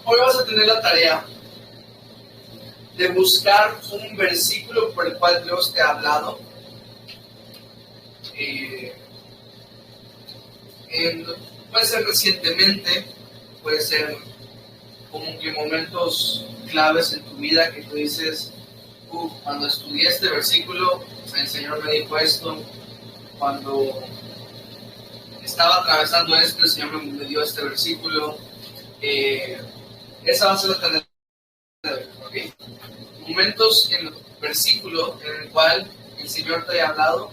Hoy vas a tener la tarea de buscar un versículo por el cual Dios te ha hablado. Puede ser recientemente, puede ser como que momentos claves en tu vida que tú dices, cuando estudié este versículo, el Señor me dijo esto. Cuando estaba atravesando esto, el Señor me dio este versículo. Esa va a ser la tarea de hoy, ¿ok? Momentos en el versículo en el cual el Señor te haya hablado,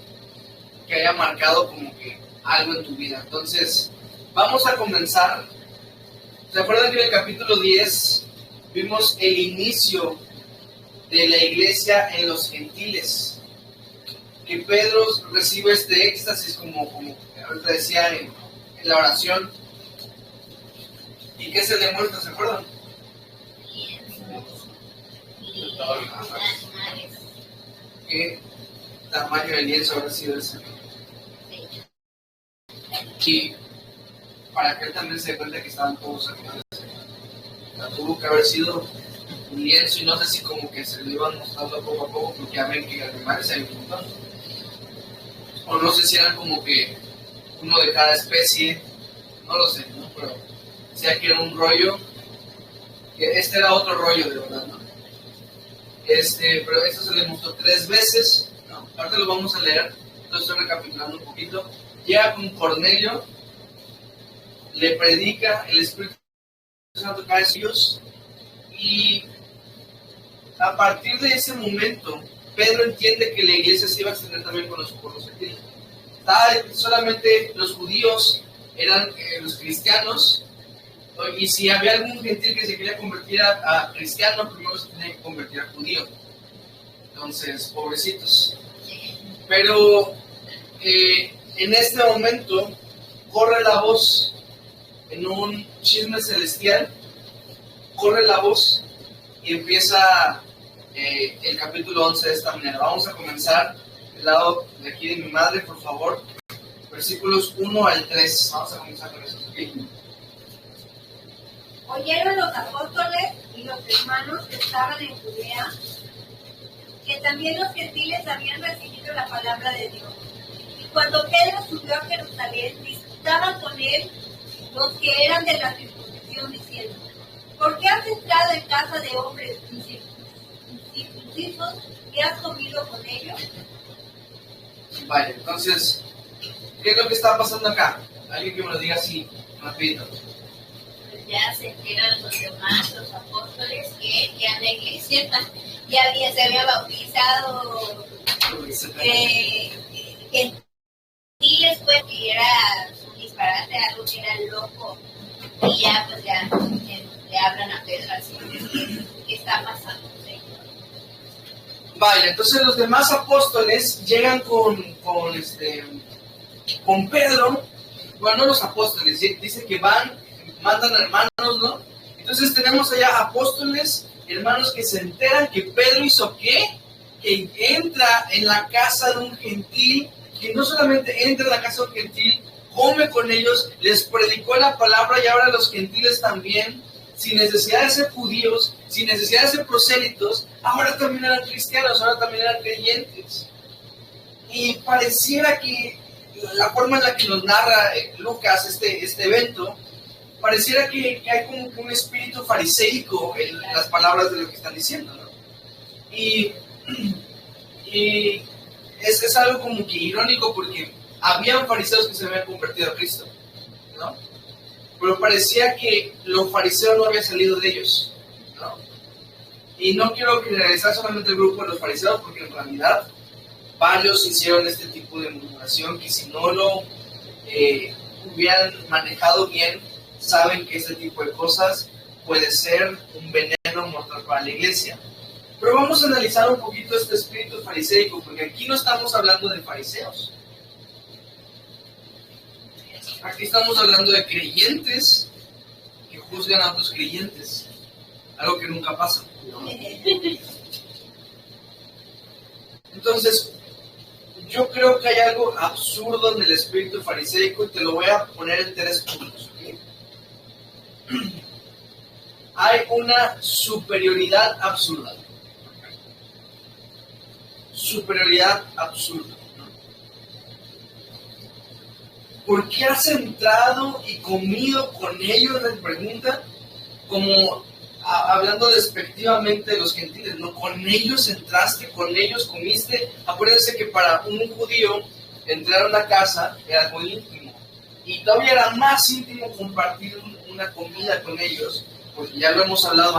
que haya marcado como que algo en tu vida. Entonces, vamos a comenzar. ¿Se acuerdan que en el capítulo 10 vimos el inicio de la iglesia en los gentiles? Que Pedro recibe este éxtasis como ahorita decía en la oración. ¿Y qué se le muestra? ¿Se acuerdan? ¿Qué tamaño de lienzo habrá sido ese? Y para que él también se dé cuenta que estaban todos animales. Tuvo que haber sido un lienzo, y no sé si como que se lo iban mostrando poco a poco, porque ya ven que animales hay un montón. O no sé si eran como que uno de cada especie, no lo sé, ¿no? Pero decía que era un rollo, que este era otro rollo de verdad, ¿no? Pero esto se le mostró 3 veces, ¿no? Ahorita lo vamos a leer, entonces estoy recapitulando un poquito. Llega con Cornelio, le predica, el Espíritu Santo cae en ellos, y a partir de ese momento, Pedro entiende que la iglesia se iba a extender también por los gentiles. Solamente los judíos eran los cristianos, ¿no? Y si había algún gentil que se quería convertir a cristiano, primero se tenía que convertir a judío. Entonces, pobrecitos. Pero en este momento corre la voz, en un chisme celestial, corre la voz y empieza el capítulo 11 de esta manera. Vamos a comenzar del lado de aquí de mi madre, por favor. Versículos 1 al 3. Vamos a comenzar con eso. ¿Okay? Oyeron los apóstoles y los hermanos que estaban en Judea que también los gentiles habían recibido la palabra de Dios. Y cuando Pedro subió a Jerusalén, disputaban con él los que eran de la circuncisión, diciendo: ¿por qué has entrado en casa de hombres incircuncisos y has comido con ellos? Vale, entonces, ¿qué es lo que está pasando acá? Alguien que me lo diga así, rapidito. Pues ya se enteran los demás, los apóstoles, que ya la iglesia se había bautizado gentiles, pues, que era un disparate, algo que era loco, y ya pues ya le hablan a Pedro así, ¿qué está pasando? Vale, entonces los demás apóstoles llegan con Pedro. Bueno, no los apóstoles, dice que mandan hermanos, ¿no? Entonces tenemos allá apóstoles, hermanos que se enteran que Pedro hizo ¿qué? Que entra en la casa de un gentil, que no solamente entra en la casa de un gentil, come con ellos, les predicó la palabra, y ahora los gentiles también, sin necesidad de ser judíos, sin necesidad de ser prosélitos, ahora también eran cristianos, ahora también eran creyentes. Y pareciera que la forma en la que nos narra Lucas este evento, pareciera que hay como que un espíritu fariseico en las palabras de lo que están diciendo, ¿no? Y es algo como que irónico, porque habían fariseos que se habían convertido a Cristo, ¿no? Pero parecía que lo fariseo no había salido de ellos, ¿no? Y no quiero generalizar solamente el grupo de los fariseos, porque en realidad varios hicieron este tipo de murmuración, que si no lo hubieran manejado bien, saben que este tipo de cosas puede ser un veneno mortal para la iglesia. Pero vamos a analizar un poquito este espíritu fariseico, porque aquí no estamos hablando de fariseos. Aquí estamos hablando de creyentes que juzgan a otros creyentes. Algo que nunca pasa, ¿no? Entonces, yo creo que hay algo absurdo en el espíritu fariseico, y te lo voy a poner en 3 puntos, ¿okay? hay una superioridad absurda. Superioridad absurda. ¿Por qué has entrado y comido con ellos? Les pregunta, como hablando despectivamente de los gentiles, ¿no? Con ellos entraste, con ellos comiste. Acuérdense que para un judío entrar a una casa era muy íntimo. Y todavía era más íntimo compartir una comida con ellos, porque ya lo hemos hablado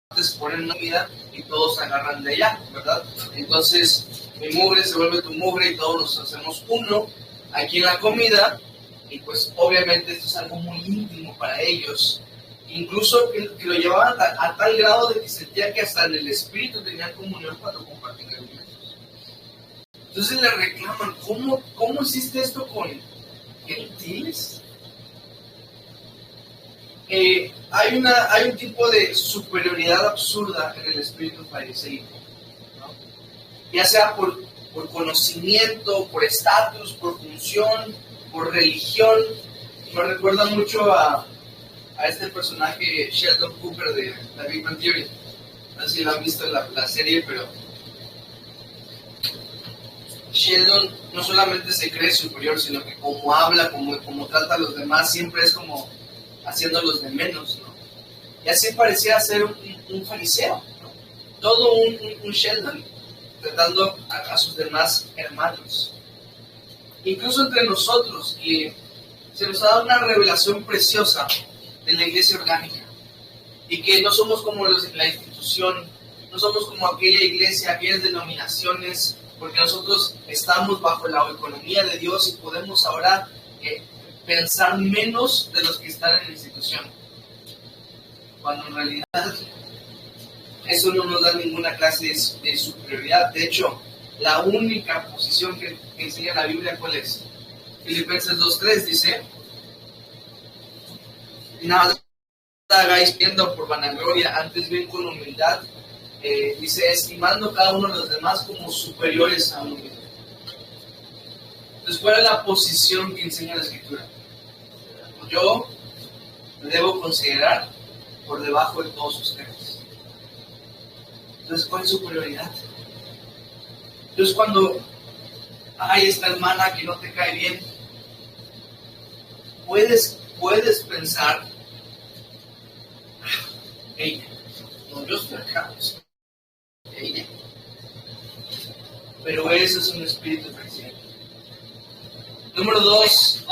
antes, ponen una comida y todos se agarran de ella, ¿verdad? Entonces, mi mugre se vuelve tu mugre y todos nos hacemos uno aquí en la comida, y pues obviamente esto es algo muy íntimo para ellos. Incluso que lo llevaban a tal grado de que sentía que hasta en el espíritu tenían comunión cuando compartían alimentos. Entonces le reclaman, ¿cómo hiciste esto con gentiles? Hay un tipo de superioridad absurda en el espíritu fariseico, ¿no? Ya sea por conocimiento, por estatus, por función, por religión. Me recuerda mucho a este personaje Sheldon Cooper de la Big Bang Theory. No sé si lo han visto en la serie, pero Sheldon no solamente se cree superior, sino que como habla, como trata a los demás, siempre es como haciéndolos de menos, ¿no? Y así parecía ser un fariseo, ¿no? Todo un Sheldon, tratando a sus demás hermanos. Incluso entre nosotros, que se nos ha dado una revelación preciosa de la iglesia orgánica, y que no somos como la institución, no somos como aquella iglesia, aquellas denominaciones, porque nosotros estamos bajo la economía de Dios y podemos ahora pensar menos de los que están en la institución, cuando en realidad eso no nos da ninguna clase de superioridad. De hecho, la única posición que enseña la Biblia, ¿cuál es? Filipenses 2:3 dice: nada hagáis viendo por vanagloria, antes bien con humildad, dice, estimando cada uno de los demás como superiores a uno mismo. Entonces, ¿cuál es la posición que enseña la Escritura? Yo me debo considerar por debajo de todos ustedes. Entonces, ¿cuál es su prioridad? Entonces, cuando hay esta hermana que no te cae bien, puedes pensar, ella, no, yo estoy acá, ella. Pero eso es un espíritu fariseo. Número 2,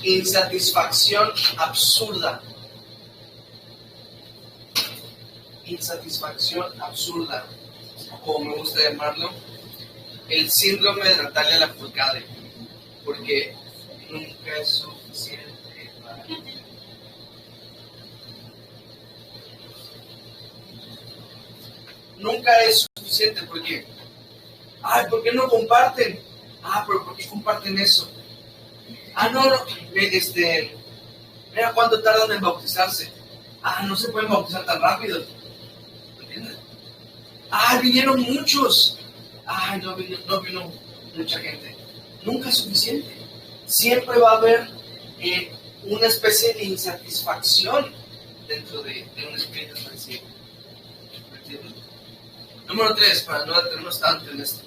insatisfacción absurda. Insatisfacción absurda, como me gusta llamarlo, el síndrome de Natalia Lafourcade, porque nunca es suficiente para mí. Nunca es suficiente, porque ¿por qué no comparten? Pero ¿por qué comparten eso? No, mira cuánto tardan en bautizarse. No se pueden bautizar tan rápido. ¿Entiendes? Vinieron muchos. No vino mucha gente. Nunca es suficiente. Siempre va a haber una especie de insatisfacción dentro de un espíritu fariseo. ¿Entiendes? Número 3, para no detenernos tanto en esto.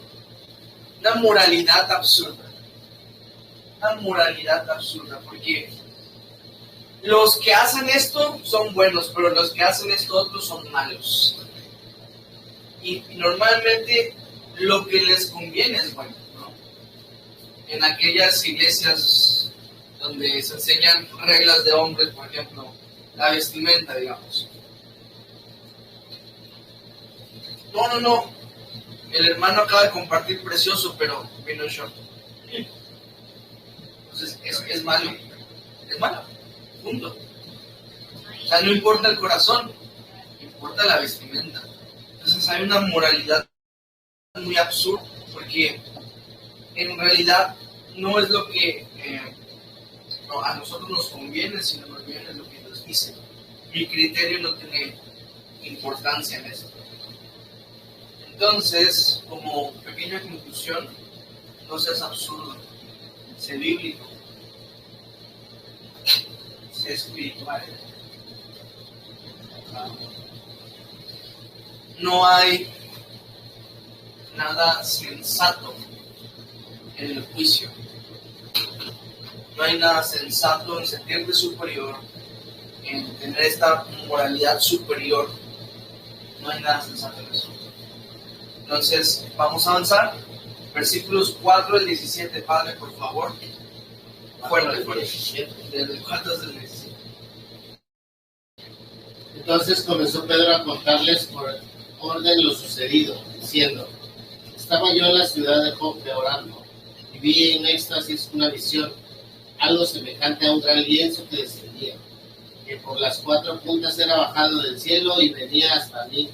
Una moralidad absurda. Una moralidad absurda, porque los que hacen esto son buenos, pero los que hacen esto otros son malos. Y normalmente lo que les conviene es bueno, ¿no? En aquellas iglesias donde se enseñan reglas de hombres, por ejemplo, la vestimenta, digamos. No. El hermano acaba de compartir precioso, pero vino short. Entonces, es malo. Es malo. Punto. O sea, no importa el corazón, importa la vestimenta. Entonces hay una moralidad muy absurda, porque en realidad no es lo que a nosotros nos conviene, sino más bien es lo que nos dice. Mi criterio no tiene importancia en esto. Entonces, como pequeña conclusión, no seas absurdo, sé bíblico, sé espiritual. No hay nada sensato en el juicio. No hay nada sensato en sentirte superior, en tener esta moralidad superior. No hay nada sensato en eso. Entonces, vamos a avanzar. Versículos 4 al 17, Padre, por favor. Fuerte. Desde el 4 hasta el 17. Entonces comenzó Pedro a contarles por orden lo sucedido, diciendo: estaba yo en la ciudad de Jope orando, y vi en éxtasis una visión, algo semejante a un gran lienzo que descendía, que por las 4 puntas era bajado del cielo y venía hasta mí.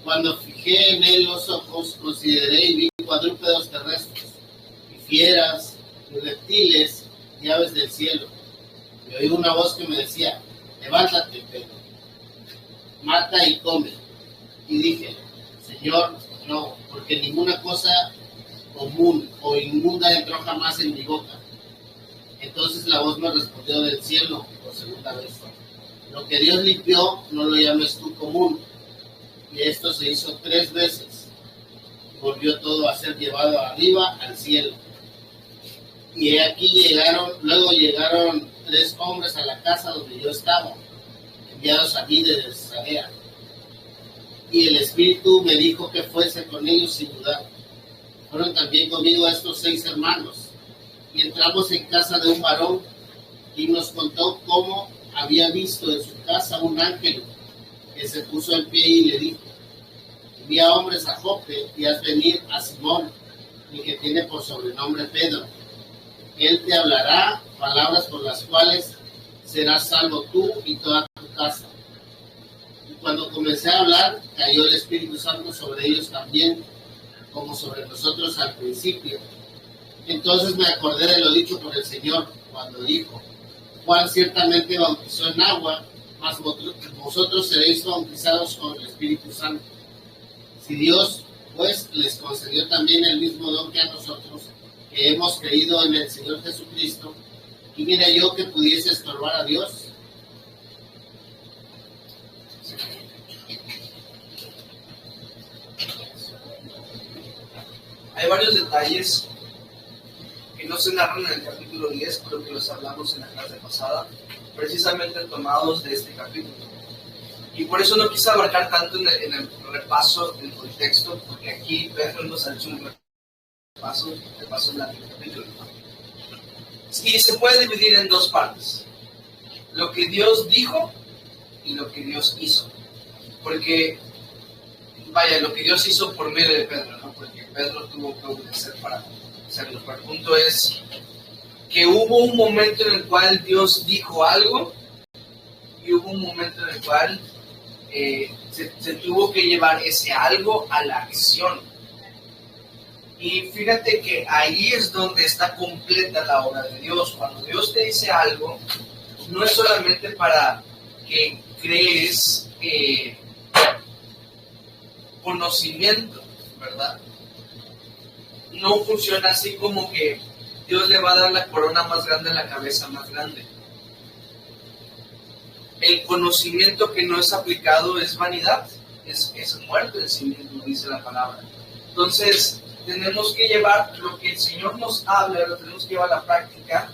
Cuando fijé en él los ojos, consideré y vi cuadrúpedos terrestres, y fieras, y reptiles, y aves del cielo. Y oí una voz que me decía: levántate, Pedro, mata y come. Y dije: Señor, no, porque ninguna cosa común o inmunda entró jamás en mi boca. Entonces la voz me respondió del cielo por segunda vez: lo que Dios limpió, no lo llames tú común. Y esto se hizo 3 veces. Volvió todo a ser llevado arriba al cielo. Y he aquí luego llegaron 3 hombres a la casa donde yo estaba, enviados a mí desde Cesarea. Y el Espíritu me dijo que fuese con ellos sin dudar. Fueron también conmigo estos 6 hermanos. Y entramos en casa de un varón, y nos contó cómo había visto en su casa un ángel que se puso en pie y le dijo: envía hombres a Jope y haz venir a Simón, el que tiene por sobrenombre Pedro. Él te hablará palabras por las cuales serás salvo tú y toda tu casa. Y cuando comencé a hablar, cayó el Espíritu Santo sobre ellos también, como sobre nosotros al principio. Entonces me acordé de lo dicho por el Señor, cuando dijo: Juan ciertamente bautizó en agua, mas vosotros seréis bautizados con el Espíritu Santo. Si Dios, pues, les concedió también el mismo don que a nosotros, que hemos creído en el Señor Jesucristo, ¿quién era yo que pudiese estorbar a Dios? Hay varios detalles que no se narran en el capítulo 10, pero que los hablamos en la clase pasada, precisamente tomados de este capítulo. Y por eso no quise abarcar tanto en el repaso del contexto, porque aquí Pedro nos ha hecho un repaso en el capítulo. Y se puede dividir en 2 partes: lo que Dios dijo y lo que Dios hizo. Porque, vaya, lo que Dios hizo por medio de Pedro, ¿no? Porque Pedro tuvo que obedecer para hacerlo. Pero el punto es que hubo un momento en el cual Dios dijo algo, y hubo un momento en el cual se tuvo que llevar ese algo a la acción. Y fíjate que ahí es donde está completa la obra de Dios. Cuando Dios te dice algo, no es solamente para que crees conocimiento, ¿verdad? No funciona así como que Dios le va a dar la corona más grande a la cabeza más grande. El conocimiento que no es aplicado es vanidad, es muerto en sí mismo, dice la palabra. Entonces, tenemos que llevar lo que el Señor nos habla, lo tenemos que llevar a la práctica,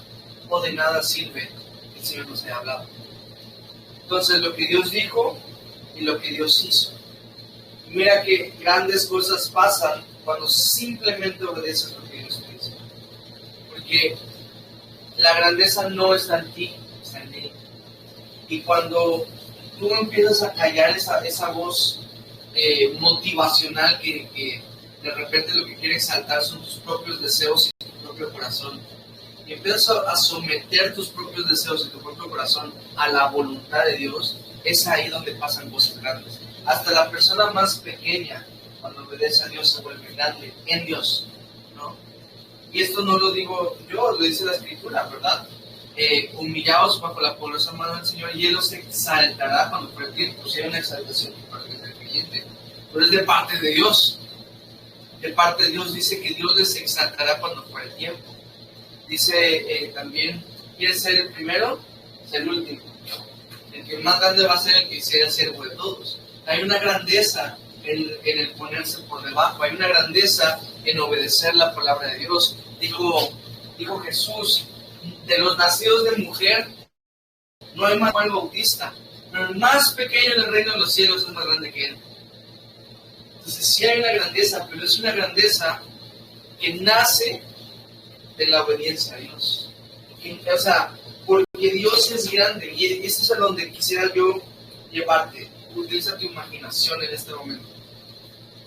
o de nada sirve que el Señor nos haya hablado. Entonces, lo que Dios dijo y lo que Dios hizo. Mira que grandes cosas pasan cuando simplemente obedeces lo que Dios te dice. Porque la grandeza no está en ti, está en Él. Y cuando tú empiezas a callar esa voz motivacional que de repente lo que quiere exaltar son tus propios deseos y tu propio corazón, y empiezas a someter tus propios deseos y tu propio corazón a la voluntad de Dios, es ahí donde pasan cosas grandes. Hasta la persona más pequeña, cuando obedece a Dios, se vuelve grande en Dios, ¿no? Y esto no lo digo yo, lo dice la Escritura, ¿verdad? Humillaos bajo la poderosa mano del Señor y Él los exaltará cuando fuere el tiempo. Si hay una exaltación por parte del creyente, pero es de parte de Dios. De parte de Dios dice que Dios les exaltará cuando fuere el tiempo. Dice también, ¿quieres ser el primero? Ser el último. El que más grande va a ser el que sea siervo de todos. Hay una grandeza en el ponerse por debajo, hay una grandeza en obedecer la palabra de Dios. Dijo Jesús, de los nacidos de mujer, no hay más Juan Bautista, pero el más pequeño del reino de los cielos es más grande que él. Entonces sí hay una grandeza, pero es una grandeza que nace de la obediencia a Dios. O sea, porque Dios es grande, y eso es a donde quisiera yo llevarte. Utiliza tu imaginación en este momento.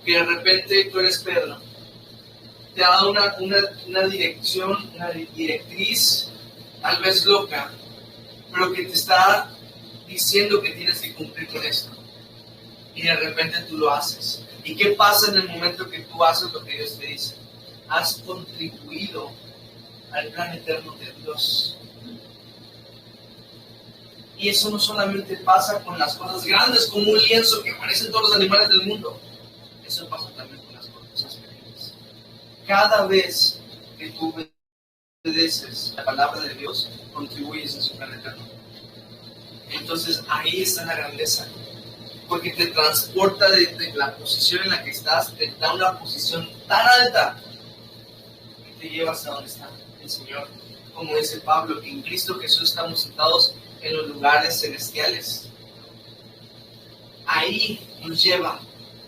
Que de repente tú eres Pedro, te ha dado una dirección, una directriz, tal vez loca, pero que te está diciendo que tienes que cumplir con esto. Y de repente tú lo haces. ¿Y qué pasa en el momento que tú haces lo que Dios te dice? Has contribuido al plan eterno de Dios. Y eso no solamente pasa con las cosas grandes, como un lienzo que aparecen todos los animales del mundo. Eso pasa también con las cosas pequeñas. Cada vez que tú obedeces la palabra de Dios, contribuyes a su plan eterno. Entonces ahí está la grandeza. Porque te transporta de la posición en la que estás, te da una posición tan alta que te lleva hasta donde está el Señor. Como dice Pablo, que en Cristo Jesús estamos sentados en los lugares celestiales. Ahí nos lleva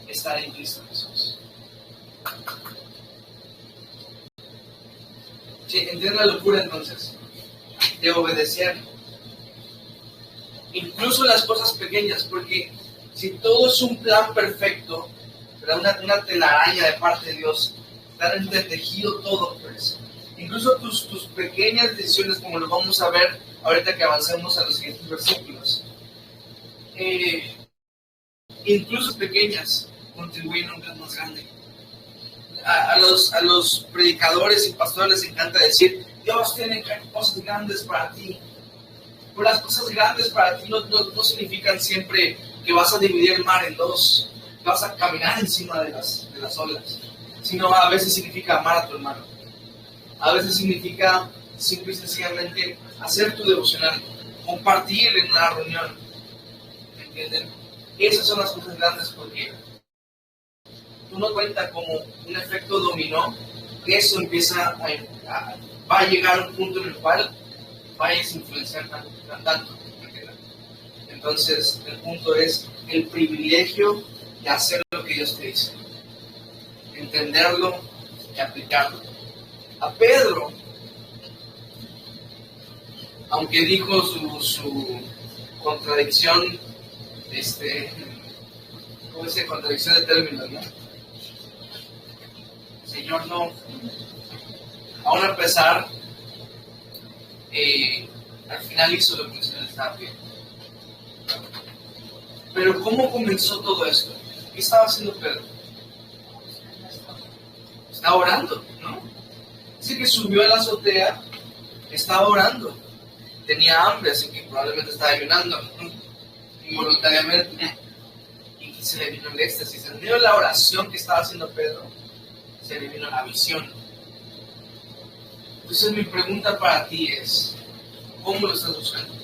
estar en Cristo Jesús. Sí, ¿entiendes la locura entonces? De obedecer. Incluso las cosas pequeñas, porque si todo es un plan perfecto, una telaraña de parte de Dios, está entretejido todo, pues. Incluso tus pequeñas decisiones, como lo vamos a ver ahorita que avancemos a los siguientes versículos, incluso pequeñas, contribuyen a un plan más grande. A los predicadores y pastores les encanta decir, Dios tiene cosas grandes para ti. Pero las cosas grandes para ti no significan siempre que vas a dividir el mar en dos, que vas a caminar encima de las olas, sino a veces significa amar a tu hermano. A veces significa simple y sencillamente hacer tu devocional, compartir en una reunión. ¿Me entienden? Esas son las cosas grandes porque tú no cuentas como un efecto dominó, que eso empieza va a llegar a un punto en el cual vayas a influenciar tanto. Entonces, el punto es el privilegio de hacer lo que Dios te dice, entenderlo y aplicarlo. A Pedro, aunque dijo su contradicción, ¿cómo dice? Contradicción de términos, ¿no? Señor, no. Aún a pesar, al final hizo lo que el Señor estaba pidiendo. Pero ¿cómo comenzó todo esto? ¿Qué estaba haciendo Pedro? Estaba orando, ¿no? Dice que subió a la azotea, estaba orando. Tenía hambre, así que probablemente estaba ayunando, involuntariamente. Y se le vino el éxtasis. En medio de la oración que estaba haciendo Pedro, se le vino la visión. Entonces mi pregunta para ti es, ¿cómo lo estás buscando?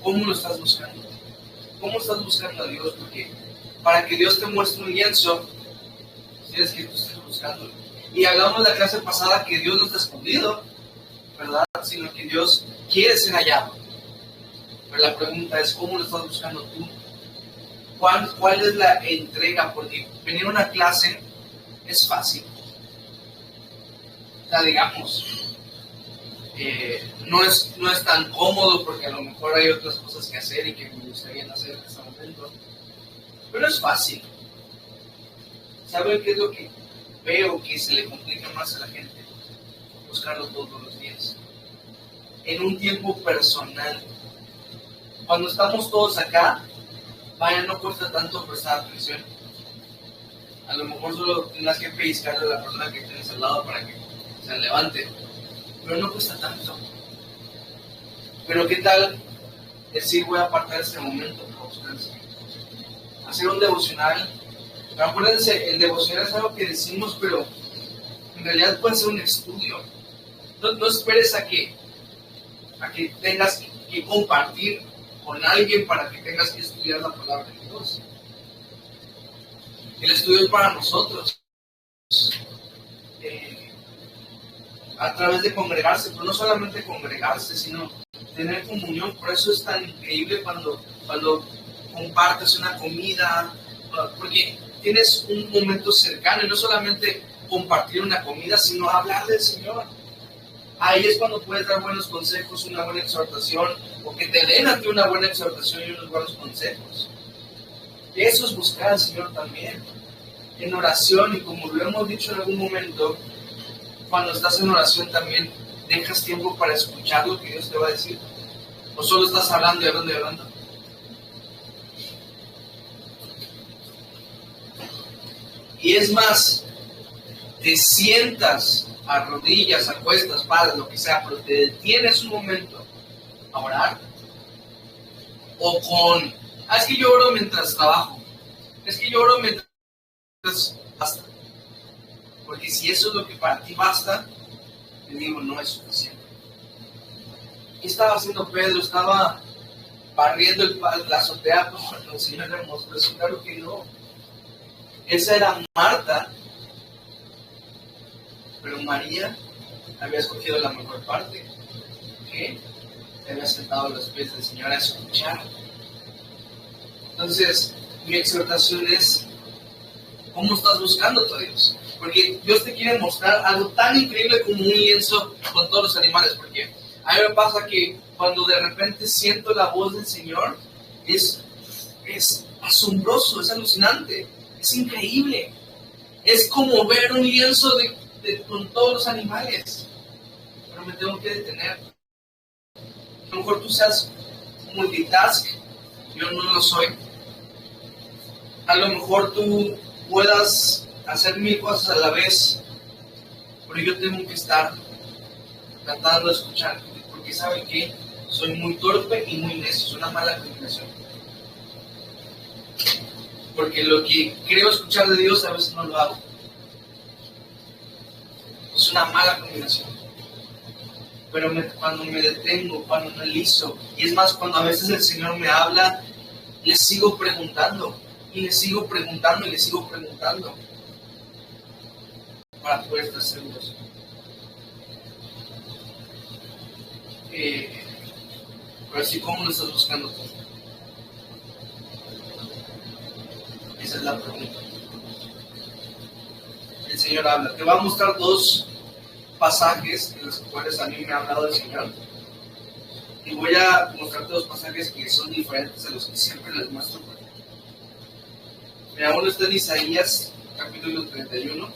¿Cómo lo estás buscando? ¿Cómo estás buscando a Dios? Porque para que Dios te muestre un lienzo, tienes que tú estés buscándolo. Y hablamos de la clase pasada que Dios no está escondido, ¿verdad? Sino que Dios quiere ser hallado. Pero la pregunta es, ¿cómo lo estás buscando tú? ¿Cuál es la entrega? Porque venir a una clase es fácil. O sea, digamos, no es tan cómodo porque a lo mejor hay otras cosas que hacer y que me gustaría hacer en este momento. Pero es fácil. ¿Saben qué es lo que veo que se le complica más a la gente? Buscarlo todos los días. En un tiempo personal. Cuando estamos todos acá, vaya, no cuesta tanto prestar atención. A lo mejor solo tendrás que pellizcarle a la persona que tienes al lado para que se levante. Pero no cuesta tanto. Pero ¿qué tal decir voy a apartar este momento para ustedes? Hacer un devocional. Pero acuérdense, el devocional es algo que decimos, pero en realidad puede ser un estudio. No esperes a que a que tengas que compartir con alguien para que tengas que estudiar la palabra de Dios. El estudio es para nosotros, a través de congregarse, pero no solamente congregarse, sino tener comunión. Por eso es tan increíble cuando compartes una comida, porque tienes un momento cercano, y no solamente compartir una comida, sino hablar del Señor. Ahí es cuando puedes dar buenos consejos, una buena exhortación, o que te den a ti una buena exhortación y unos buenos consejos. Eso es buscar al Señor también, en oración, y como lo hemos dicho en algún momento, cuando estás en oración también dejas tiempo para escuchar lo que Dios te va a decir, o solo estás hablando y hablando y hablando. Y es más, te sientas a rodillas, a cuestas, paras, lo que sea, pero te detienes un momento a orar, o con, es que yo oro mientras trabajo, es que yo oro mientras basta. Porque si eso es lo que para ti basta, te digo, no es suficiente. ¿Qué estaba haciendo Pedro? Estaba barriendo la azotea cuando el Señor le mostró eso. Claro que no. Esa era Marta, pero María había escogido la mejor parte, que se había sentado a los pies del Señor a escuchar. Entonces, mi exhortación es, ¿cómo estás buscando a Dios? Porque Dios te quiere mostrar algo tan increíble como un lienzo con todos los animales. Porque a mí me pasa que cuando de repente siento la voz del Señor, es asombroso, es alucinante, es increíble. Es como ver un lienzo con todos los animales. Pero me tengo que detener. A lo mejor tú seas multitask, yo no lo soy. A lo mejor tú puedas hacer 1000 cosas a la vez, pero yo tengo que estar tratando de escuchar, porque ¿saben qué? Soy muy torpe y muy necio, es una mala combinación. Porque lo que creo escuchar de Dios a veces no lo hago. Es una mala combinación. Pero cuando me detengo, cuando me liso, y es más, cuando a veces el Señor me habla, le sigo preguntando, y le sigo preguntando, y le sigo preguntando, para poder estar seguros. Pero así, ¿cómo lo estás buscando tú? Esa es la pregunta. El Señor habla. Te va a mostrar 2 pasajes en los cuales a mí me ha hablado el Señor. Y voy a mostrarte 2 pasajes que son diferentes a los que siempre les muestro. Mira, uno está en Isaías, capítulo 31.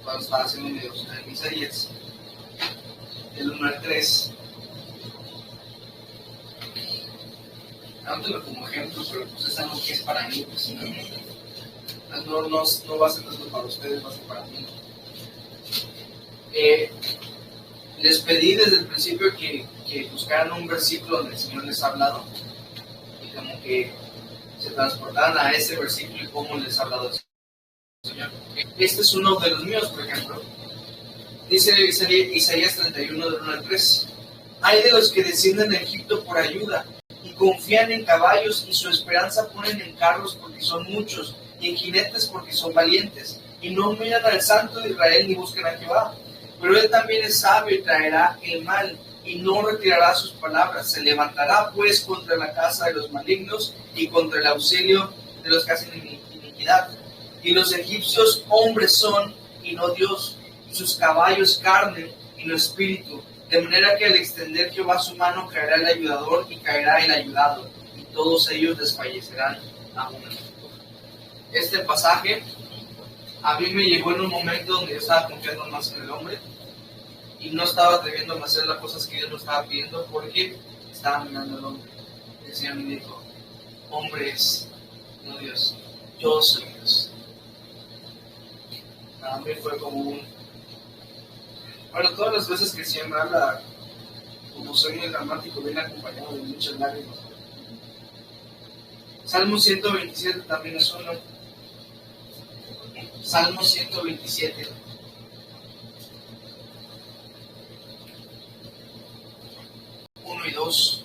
Cuando estaba haciendo mi devocional en Isaías, el 1 al 3. Dándolo como ejemplo, pero pues es algo que es para mí, pues no va a ser tanto para ustedes, va a ser para mí. Les pedí desde el principio que buscaran un versículo donde el Señor les ha hablado y como que se transportaran a ese versículo y cómo les ha hablado el Señor. Este es uno de los míos, por ejemplo. Dice Isaías 31, del 1 al 3. Hay de los que descienden a Egipto por ayuda y confían en caballos y su esperanza ponen en carros porque son muchos y en jinetes porque son valientes y no miran al Santo de Israel ni buscan a Jehová. Pero él también es sabio y traerá el mal y no retirará sus palabras. Se levantará pues contra la casa de los malignos y contra el auxilio de los que hacen iniquidad. Y los egipcios hombres son y no Dios, y sus caballos carne y no espíritu. De manera que al extender Jehová su mano caerá el ayudador y caerá el ayudado, y todos ellos desfallecerán a una. Este pasaje a mí me llegó en un momento donde yo estaba confiando más en el hombre y no estaba atreviéndome a hacer las cosas que Dios me estaba pidiendo porque estaba mirando al hombre. El Señor me dijo, hombre es, no Dios, yo soy Dios. Para mí fue como un... Bueno, todas las veces que el Señor me habla, como soy muy dramático, viene acompañado de muchas lágrimas. Salmo 127 también es uno. Salmo 127. 2.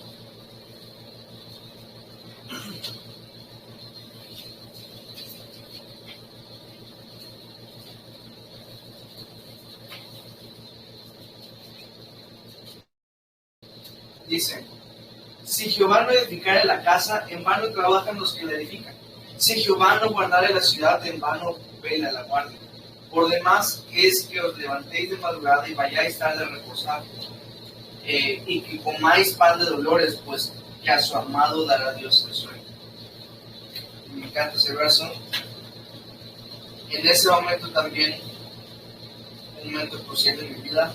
Dice: si Jehová no edificare la casa, en vano trabajan los que la edifican. Si Jehová no guardare la ciudad, en vano vela la guardia. Por demás es que os levantéis de madrugada y vayáis tarde a reposar, y que comáis pan de dolores, pues que a su amado dará Dios el sueño. Me encanta ese verso. En ese momento también, un momento crucial de mi vida,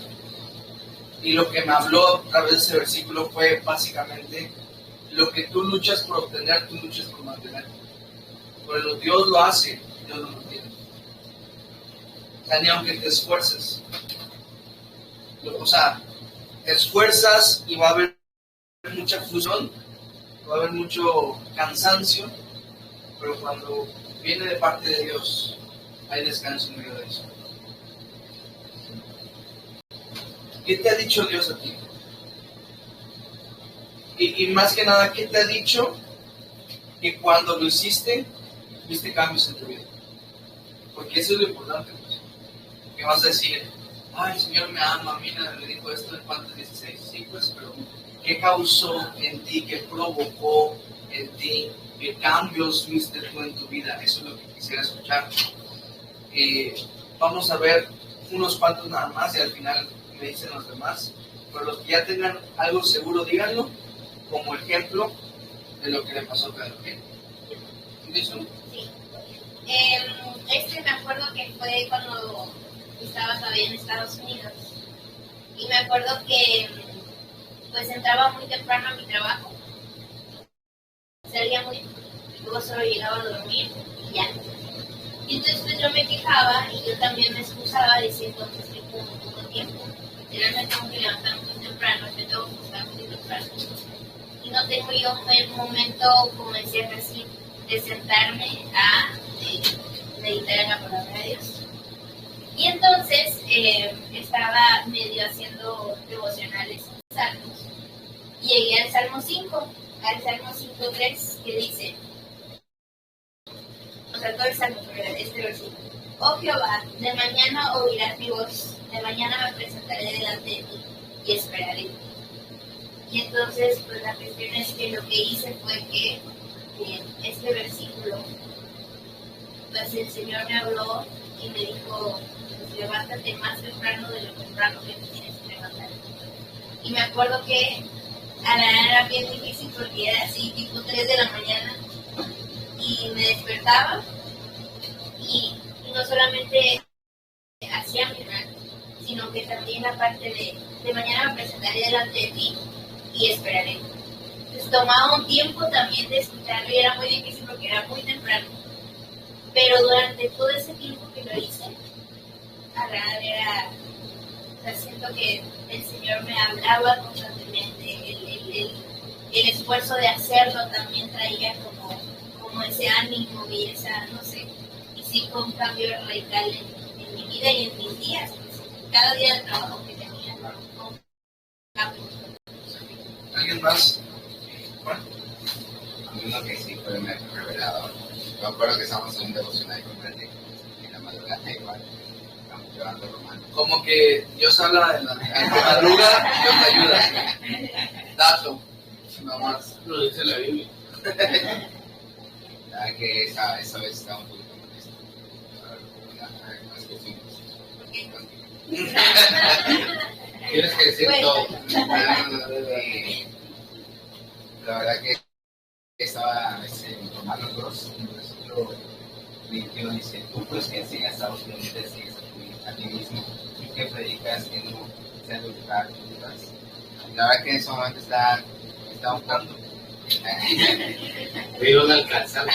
y lo que me habló a través de ese versículo fue básicamente: lo que tú luchas por obtener, tú luchas por mantener. Pero Dios lo hace, Dios lo mantiene. O sea, ni aunque te esfuerces. O sea, te esfuerzas y va a haber mucha fusión, va a haber mucho cansancio, pero cuando viene de parte de Dios, hay descanso en medio de eso. ¿Qué te ha dicho Dios a ti? Y más que nada, ¿qué te ha dicho que cuando lo hiciste, viste cambios en tu vida? Porque eso es lo importante, pues. Que vas a decir: ay, el Señor me ama, mira, me dijo esto en Juan 16. Sí, pues, pero ¿qué causó en ti? ¿Qué provocó en ti? ¿Qué cambios viste tú en tu vida? Eso es lo que quisiera escuchar. Vamos a ver unos cuantos nada más y al final me dicen los demás. Pero los que ya tengan algo seguro, díganlo como ejemplo de lo que le pasó a Pedro. ¿Listo? Sí. Me acuerdo que fue cuando estaba todavía en Estados Unidos. Y me acuerdo que pues entraba muy temprano a mi trabajo. Salía muy, luego solo llegaba a dormir y ya. Y entonces pues yo me quejaba y yo también me excusaba diciendo que estoy con poco tiempo. Literalmente tengo que levantarme muy temprano, me tengo que acostar muy temprano. Y no tengo yo el momento, como decía así, de sentarme a meditar en la palabra de Dios. Y entonces estaba medio haciendo devocionales en salmos. Y llegué al Salmo 5, al Salmo 5.3, que dice, o sea, todo el Salmo, pero este versículo: oh Jehová, de mañana oirás mi voz, de mañana me presentaré delante de ti y esperaré. Y entonces, pues la cuestión es que lo que hice fue que este versículo, pues el Señor me habló y me dijo: pues levántate más temprano de lo temprano que te tienes que levantar. Y me acuerdo que era bien difícil porque era así tipo 3 de la mañana y me despertaba y no solamente hacía mi plan, sino que también la parte de mañana me presentaré delante de ti y esperaré. Entonces tomaba un tiempo también de escucharlo y era muy difícil porque era muy temprano, pero durante todo ese tiempo que lo hice, era, o sea, siento que el Señor me hablaba constantemente. El esfuerzo de hacerlo también traía como ese ánimo y esa, no sé, y sí fue un cambio radical en mi vida y en mis días. Pues, cada día de trabajo que tenía, un cambio. ¿Alguien más? Juan. A mí uno que sí fue revelador. Me acuerdo que estábamos en un devocional con Brenda en la madrugada igual. Estamos llevando romano. Como que Dios habla en la madrugada y Dios te ayuda. Dato. Nada más. Lo dice la Biblia. La verdad que esa vez estaba un poquito molesto. Más que fuimos. Tienes que decir Bueno. todo. La verdad que estaba Romanos 2, en el versículo 21 dice: tú pues que enseñas a otros, no te enseñas a ti mismo, y que predicas que no seas educar. La verdad que en ese momento estaba un poco Me iban a alcanzar.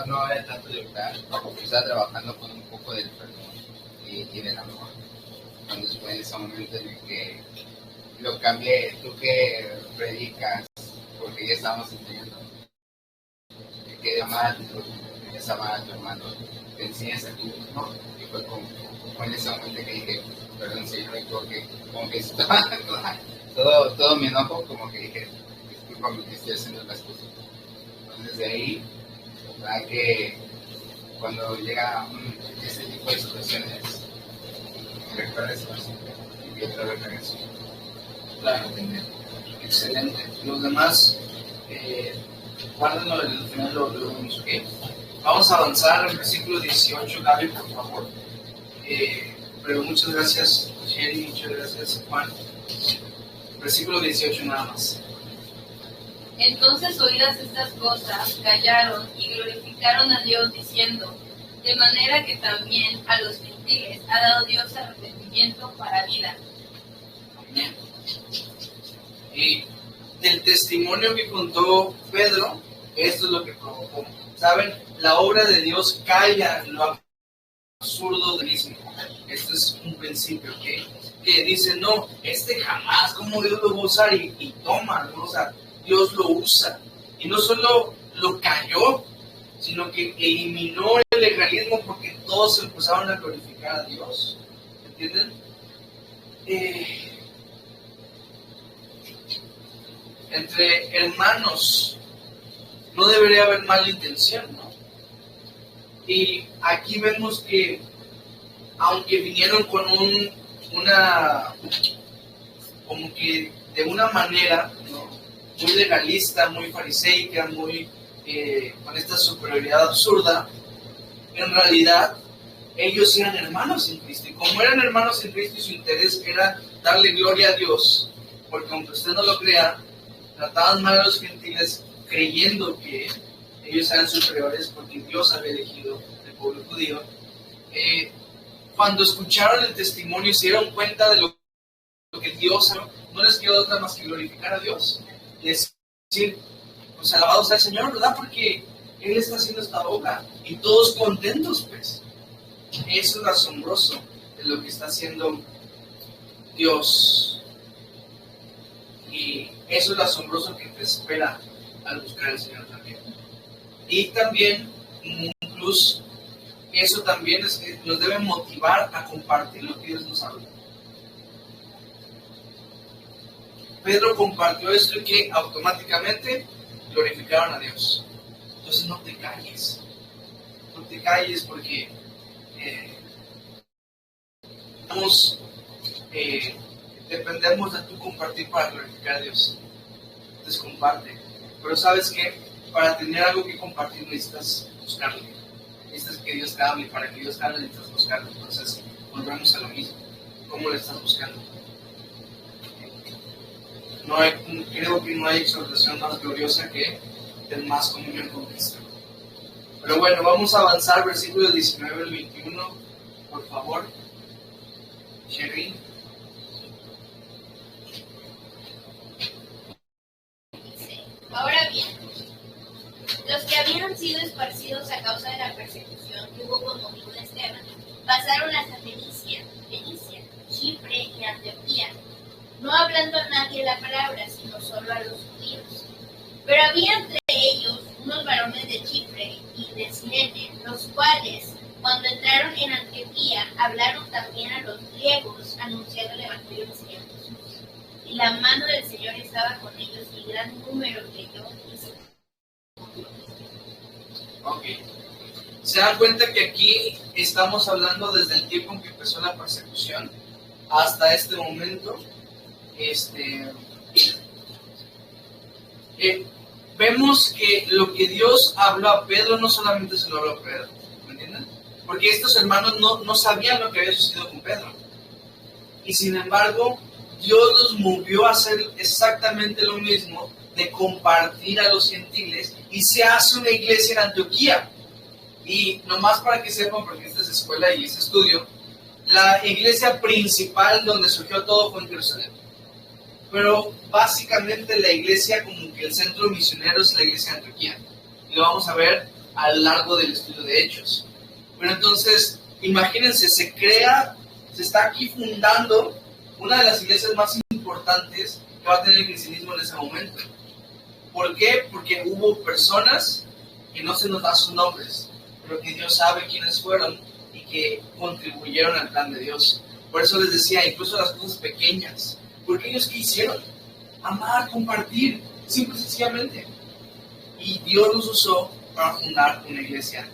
no era tanto de educar, estaba trabajando con un poco del perdón y del amor. Entonces fue en ese momento en el que lo cambié: tú que predicas, porque ya estábamos enseñando que amar es amar a tu hermano, te enseñas a ti mismo. Y fue en ese momento que dije: perdón, dice, yo me equivoqué, como que estaba todo mi enojo, como que dije, discúlpame que estoy haciendo las cosas. Entonces de ahí, para que cuando llega ese tipo de situaciones, recuerda ese versículo y otra vez regreso. Claro, excelente. Los demás, guárdenlo al final, lo vemos, ¿ok? Vamos a avanzar al versículo 18, Gaby, por favor. Pero muchas gracias, Sherry, muchas gracias, Juan. Versículo 18 nada más. Entonces, oídas estas cosas, callaron y glorificaron a Dios diciendo, de manera que también a los gentiles ha dado Dios arrepentimiento para vida. Amén. Y del testimonio que contó Pedro, esto es lo que provocó. ¿Saben? La obra de Dios calla lo absurdo del mismo. Esto es un principio, ¿ok? Que dice, no, jamás, ¿cómo Dios lo va a usar? Y toma, ¿no? O sea, Dios lo usa. Y no solo lo cayó, sino que eliminó el legalismo porque todos empezaron a glorificar a Dios. ¿Entienden? Entre hermanos no debería haber mala intención, ¿no? Y aquí vemos que aunque vinieron con como que de una manera, ¿no?, muy legalista, muy fariseica, muy con esta superioridad absurda, en realidad ellos eran hermanos en Cristo. Y como eran hermanos en Cristo y su interés era darle gloria a Dios, porque aunque usted no lo crea, trataban mal a los gentiles creyendo que ellos eran superiores porque Dios había elegido el pueblo judío. Cuando escucharon el testimonio se dieron cuenta de lo que Dios no les quedó otra más que glorificar a Dios y decir, pues alabado sea el Señor, ¿verdad? Porque Él está haciendo esta obra y todos contentos, pues. Eso es lo asombroso de lo que está haciendo Dios. Y eso es lo asombroso que te espera al buscar al Señor también. Y también, incluso, eso también nos debe motivar a compartir lo que Dios nos habla. Pedro compartió esto y que automáticamente glorificaron a Dios. Entonces no te calles. No te calles porque dependemos de tu compartir para glorificar a Dios. Entonces comparte. Pero ¿sabes qué? Para tener algo que compartir necesitas buscarlo. Necesitas que Dios te hable. Para que Dios te hable necesitas buscarlo. Entonces volvemos a lo mismo. ¿Cómo lo estás buscando? Creo que no hay exhortación más gloriosa que tener más comunión con Cristo. Pero bueno, vamos a avanzar versículos 19 al 21, por favor. Sherry. Ahora bien, los que habían sido esparcidos a causa de la persecución que hubo con motivo de Esteban, pasaron hasta Fenicia, Chipre y Antioquía, no hablando a nadie la palabra, sino solo a los judíos. Pero había entre ellos unos varones de Chipre y de Cirene, los cuales, cuando entraron en Antioquía, hablaron también a los griegos, anunciando el evangelio del Señor Jesús. Y la mano del Señor estaba con ellos, y gran número creyó y se Ok. Se dan cuenta que aquí estamos hablando desde el tiempo en que empezó la persecución hasta este momento. Vemos que lo que Dios habló a Pedro no solamente se lo habló a Pedro, ¿me entienden? Porque estos hermanos no sabían lo que había sucedido con Pedro. Y sin embargo, Dios los movió a hacer exactamente lo mismo, de compartir a los gentiles, y se hace una iglesia en Antioquía. Y nomás para que sepan, porque esta es escuela y es estudio, la iglesia principal donde surgió todo fue en Jerusalén. Pero básicamente la iglesia, como que el centro misionero, es la iglesia de Antioquía. Y lo vamos a ver a lo largo del estudio de Hechos. Pero entonces, imagínense, se está aquí fundando una de las iglesias más importantes que va a tener el cristianismo en ese momento. ¿Por qué? Porque hubo personas que no se nos dan sus nombres, pero que Dios sabe quiénes fueron y que contribuyeron al plan de Dios. Por eso les decía, incluso las cosas pequeñas. Porque ellos, ¿qué hicieron? Amar, compartir, simple y sencillamente. Y Dios los usó para fundar una iglesia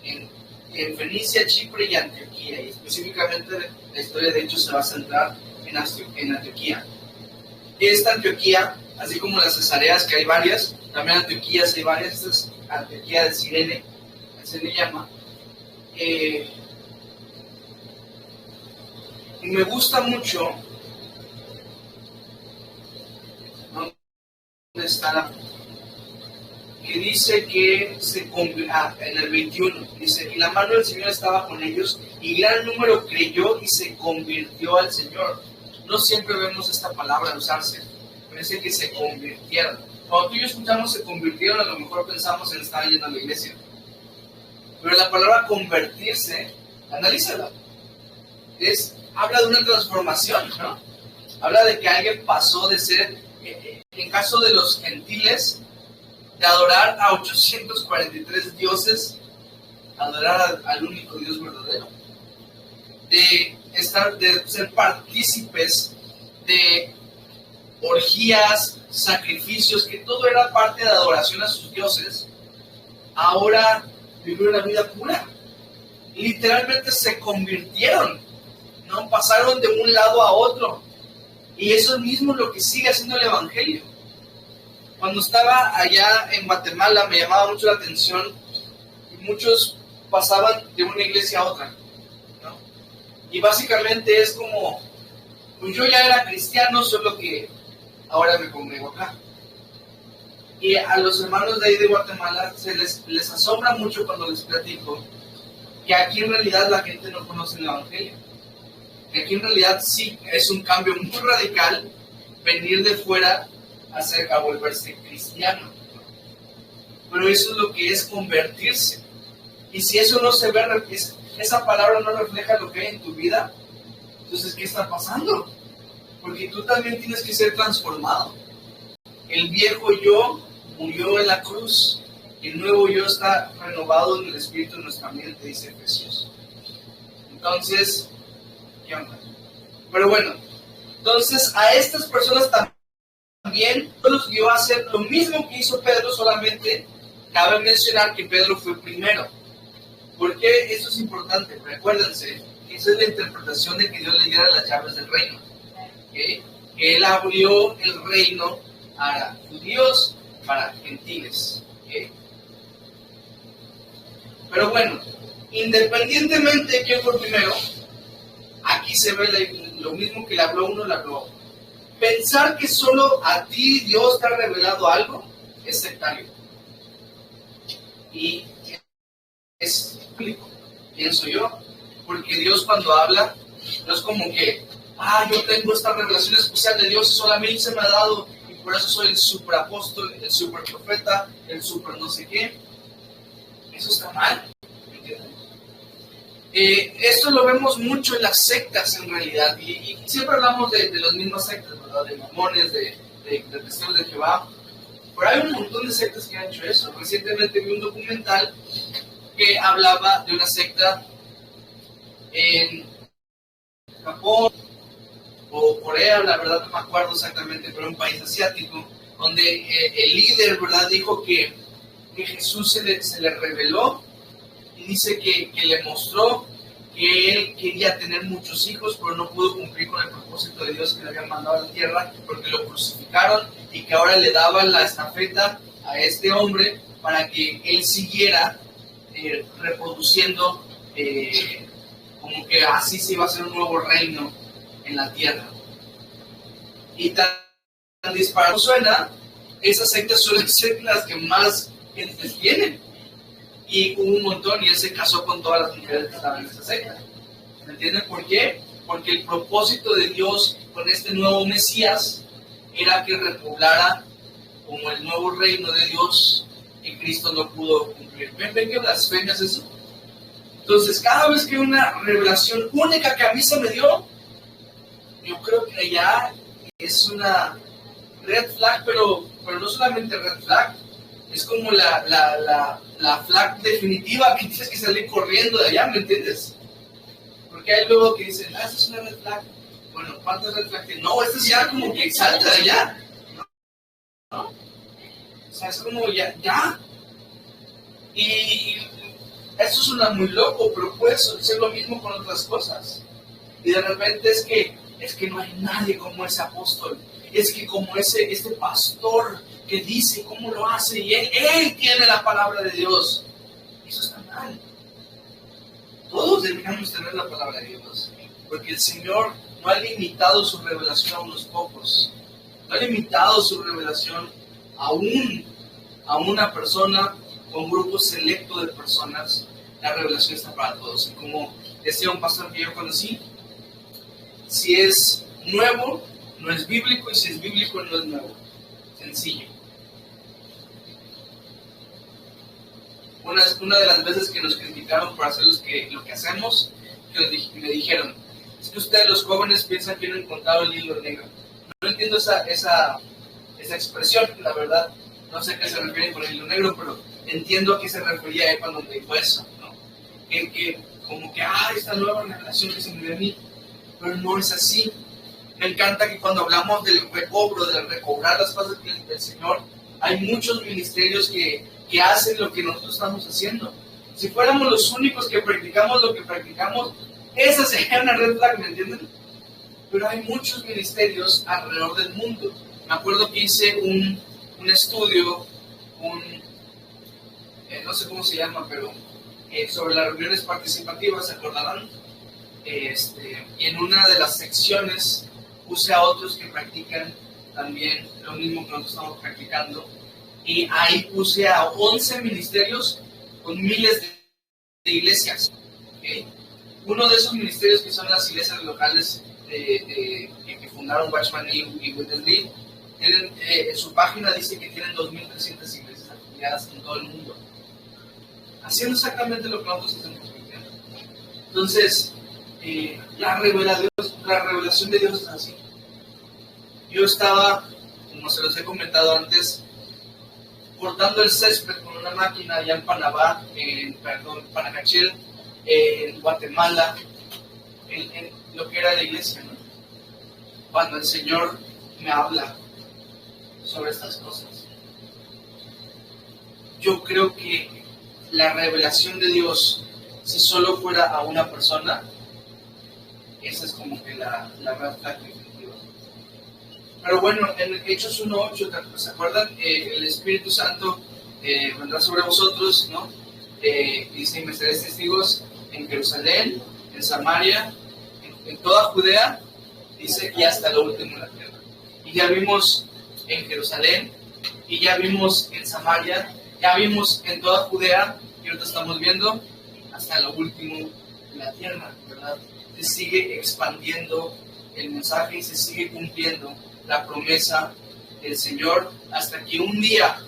en Fenicia, Chipre y Antioquía. Y específicamente la historia de hecho se va a centrar en Antioquía. Esta Antioquía, así como las cesareas, que hay varias, también Antioquías hay varias. Esta es Antioquía de Cirene, se le llama. Y me gusta mucho. ¿Dónde está la? Que dice que en el 21, dice, y la mano del Señor estaba con ellos, y gran número creyó y se convirtió al Señor. No siempre vemos esta palabra usarse, pero dice que se convirtieron. Cuando tú y yo escuchamos se convirtieron, a lo mejor pensamos en estar yendo a la iglesia. Pero la palabra convertirse, analízala, habla de una transformación, ¿no? Habla de que alguien pasó de ser, en caso de los gentiles, de adorar a 843 dioses, adorar al único Dios verdadero, de ser partícipes de orgías, sacrificios, que todo era parte de adoración a sus dioses. Ahora vivieron una vida pura, literalmente se convirtieron, ¿no? Pasaron de un lado a otro, y eso es mismo lo que sigue haciendo el Evangelio. Cuando estaba allá en Guatemala me llamaba mucho la atención y muchos pasaban de una iglesia a otra, ¿no? Y básicamente es como, pues yo ya era cristiano, solo que ahora me congrego acá. Y a los hermanos de ahí de Guatemala les asombra mucho cuando les platico que aquí en realidad la gente no conoce el Evangelio. Que aquí en realidad sí es un cambio muy radical venir de fuera a volverse cristiano. Pero eso es lo que es convertirse. Y si eso no se ve, esa palabra no refleja lo que hay en tu vida, entonces ¿qué está pasando? Porque tú también tienes que ser transformado. El viejo yo murió en la cruz, el nuevo yo está renovado en el espíritu de nuestra mente, dice Efesios. Entonces, ¿qué onda? Pero bueno, entonces a estas personas también los dio a hacer lo mismo que hizo Pedro, solamente cabe mencionar que Pedro fue primero. ¿Por qué eso es importante? Recuérdense que esa es la interpretación de que Dios le diera las llaves del reino. ¿Okay? Que Él abrió el reino para judíos, para gentiles. ¿Okay? Pero bueno, independientemente de quién fue primero, aquí se ve lo mismo que le habló uno, le habló otro. Pensar que solo a ti Dios te ha revelado algo es sectario. Y es bíblico, pienso yo, porque Dios cuando habla no es como que, yo tengo esta revelación especial de Dios y solo a mí se me ha dado y por eso soy el superapóstol, el superprofeta, el super no sé qué. Eso está mal, ¿entienden? Esto lo vemos mucho en las sectas en realidad, y siempre hablamos de las mismas sectas, ¿verdad? De mormones, de testigos de Jehová, pero hay un montón de sectas que han hecho eso. Recientemente vi un documental que hablaba de una secta en Japón o Corea, la verdad no me acuerdo exactamente, pero un país asiático, donde el líder, ¿verdad?, dijo que Jesús se le reveló y dice que le mostró que él quería tener muchos hijos, pero no pudo cumplir con el propósito de Dios que le había mandado a la tierra porque lo crucificaron, y que ahora le daban la estafeta a este hombre para que él siguiera reproduciendo, como que así se iba a hacer un nuevo reino en la tierra. Y tan disparado suena, esas sectas suelen ser las que más gente tienen. Y hubo un montón, y él se casó con todas las mujeres que estaban en esa secta. ¿Me entienden por qué? Porque el propósito de Dios con este nuevo Mesías era que repoblara como el nuevo reino de Dios que Cristo no pudo cumplir. ¿Ven qué blasfemia es eso? Entonces, cada vez que hay una revelación única que a mí se me dio, yo creo que ya es una red flag, pero no solamente red flag, es como la flag definitiva que tienes que salir corriendo de allá, ¿me entiendes? Porque hay luego que dicen, esta es una red flag. Bueno, ¿cuántas red flags? No, esta es ya como que salta de ya. ¿No? O sea, es como ya. Y eso suena muy loco, pero puede ser lo mismo con otras cosas. Y de repente es que no hay nadie como ese apóstol. Es que como este pastor que dice cómo lo hace y él tiene la palabra de Dios. Eso está mal. Todos deberíamos tener la palabra de Dios. Porque el Señor no ha limitado su revelación a unos pocos. No ha limitado su revelación a una persona o un grupo selecto de personas. La revelación está para todos. Y como decía un pastor que yo conocí, si es nuevo, no es bíblico, y si es bíblico, no es nuevo. Sencillo. Una de las veces que nos criticaron por hacer lo que hacemos, que me dijeron, es que ustedes los jóvenes piensan que no han encontrado el hilo negro. No entiendo esa expresión, la verdad. No sé a qué se refieren con el hilo negro, pero entiendo a qué se refería él cuando me dijo eso, ¿no? Que como que, esta nueva revelación que se me dio a mí, pero no es así. Me encanta que cuando hablamos del recobro, del recobrar las cosas del Señor, hay muchos ministerios que hacen lo que nosotros estamos haciendo. Si fuéramos los únicos que practicamos lo que practicamos, esa sería una red flag, ¿me entienden? Pero hay muchos ministerios alrededor del mundo. Me acuerdo que hice un estudio, no sé cómo se llama, pero sobre las reuniones participativas, ¿se acordarán? Y en una de las secciones puse a otros que practican también lo mismo que nosotros estamos practicando, y ahí puse a 11 ministerios con miles de iglesias. ¿Okay? Uno de esos ministerios, que son las iglesias locales que fundaron Watchman Nee y Witness Lee, en su página dice que tienen 2.300 iglesias afiliadas en todo el mundo, haciendo exactamente lo que nosotros hacemos. Entonces, la revelación de Dios es así. Yo estaba, como se los he comentado antes, cortando el césped con una máquina allá en Panajachel, en Guatemala, en lo que era la iglesia, ¿no? Cuando el Señor me habla sobre estas cosas. Yo creo que la revelación de Dios, si solo fuera a una persona, esa es como que la red flag definitiva. Pero bueno, en Hechos 1:8, ¿se acuerdan? El Espíritu Santo vendrá sobre vosotros, ¿no? Dice, y me seréis testigos en Jerusalén, en Samaria, en toda Judea, dice, y hasta lo último de la tierra. Y ya vimos en Jerusalén, y ya vimos en Samaria, ya vimos en toda Judea, y ahorita estamos viendo hasta lo último de la tierra, ¿verdad? Se sigue expandiendo el mensaje y se sigue cumpliendo la promesa del Señor, hasta que un día,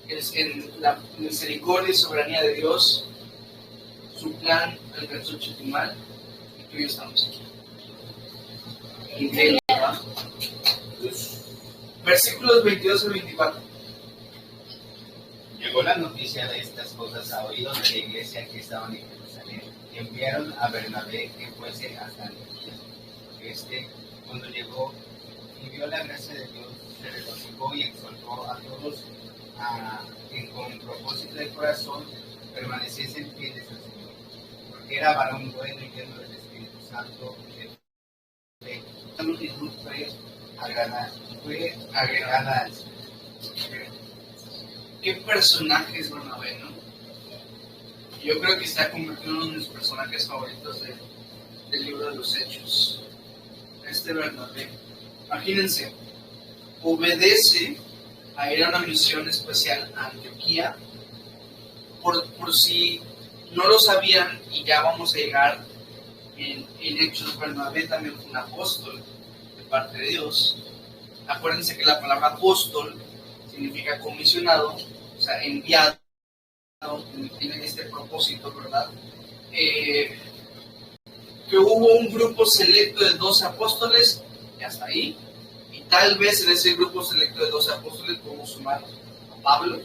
en la misericordia y soberanía de Dios, su plan alcanzó Chetumal y tú y yo estamos aquí. Increíble, ¿verdad? Versículos 22 al 24. Llegó la noticia de estas cosas a oídos de la iglesia que estaban en Jerusalén, y enviaron a Bernabé que fuese hasta Antioquía. Cuando llegó y vio la gracia de Dios, se regocijó y exhortó a todos a que con propósito de corazón permaneciesen fieles al Señor, porque era varón bueno y lleno del Espíritu Santo y de fe. La multitud fue agregada al Señor. ¿Qué personaje es Bernabé, no? Yo creo que se ha convertido en uno de mis personajes favoritos del libro de los Hechos. Bernabé, imagínense, obedece a ir a una misión especial a Antioquía. Por si no lo sabían, y ya vamos a llegar en Hechos, Bernabé también fue un apóstol de parte de Dios. Acuérdense que la palabra apóstol significa comisionado, o sea, enviado en este propósito, ¿verdad? Que hubo un grupo selecto de 12 apóstoles, y hasta ahí, y tal vez en ese grupo selecto de 12 apóstoles podemos sumar a Pablo,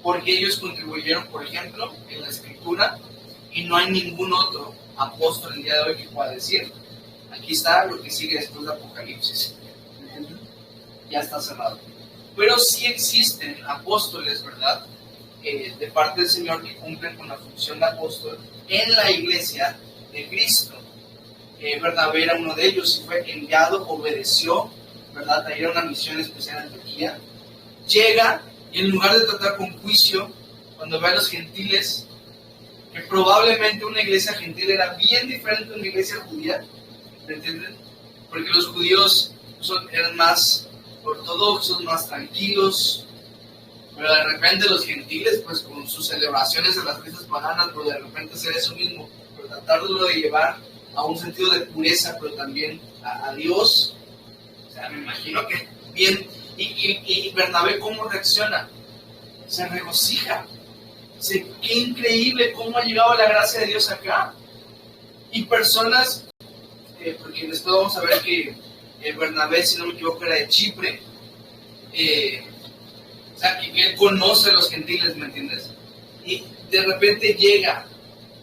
porque ellos contribuyeron, por ejemplo, en la escritura, y no hay ningún otro apóstol el día de hoy que pueda decir, aquí está lo que sigue después de Apocalipsis. Ya está cerrado. Pero sí existen apóstoles, ¿verdad? De parte del Señor que cumplen con la función de apóstol en la iglesia de Cristo. Bernabé era uno de ellos y fue enviado, obedeció, ¿verdad? Traía una misión especial a Antioquía. Llega y en lugar de tratar con juicio, cuando ve a los gentiles, que probablemente una iglesia gentil era bien diferente a una iglesia judía, ¿me entienden? Porque los judíos eran más ortodoxos, más tranquilos, pero de repente los gentiles, pues con sus celebraciones de las fiestas paganas, pero de repente hacer eso mismo, pero tratarlo de llevar a un sentido de pureza, pero también a Dios. O sea, me imagino que bien. Y Bernabé, ¿cómo reacciona? Se regocija. Dice, qué increíble cómo ha llegado la gracia de Dios acá. Y personas, porque después vamos a ver que Bernabé, si no me equivoco, era de Chipre. O sea, que él conoce a los gentiles, ¿me entiendes? Y de repente llega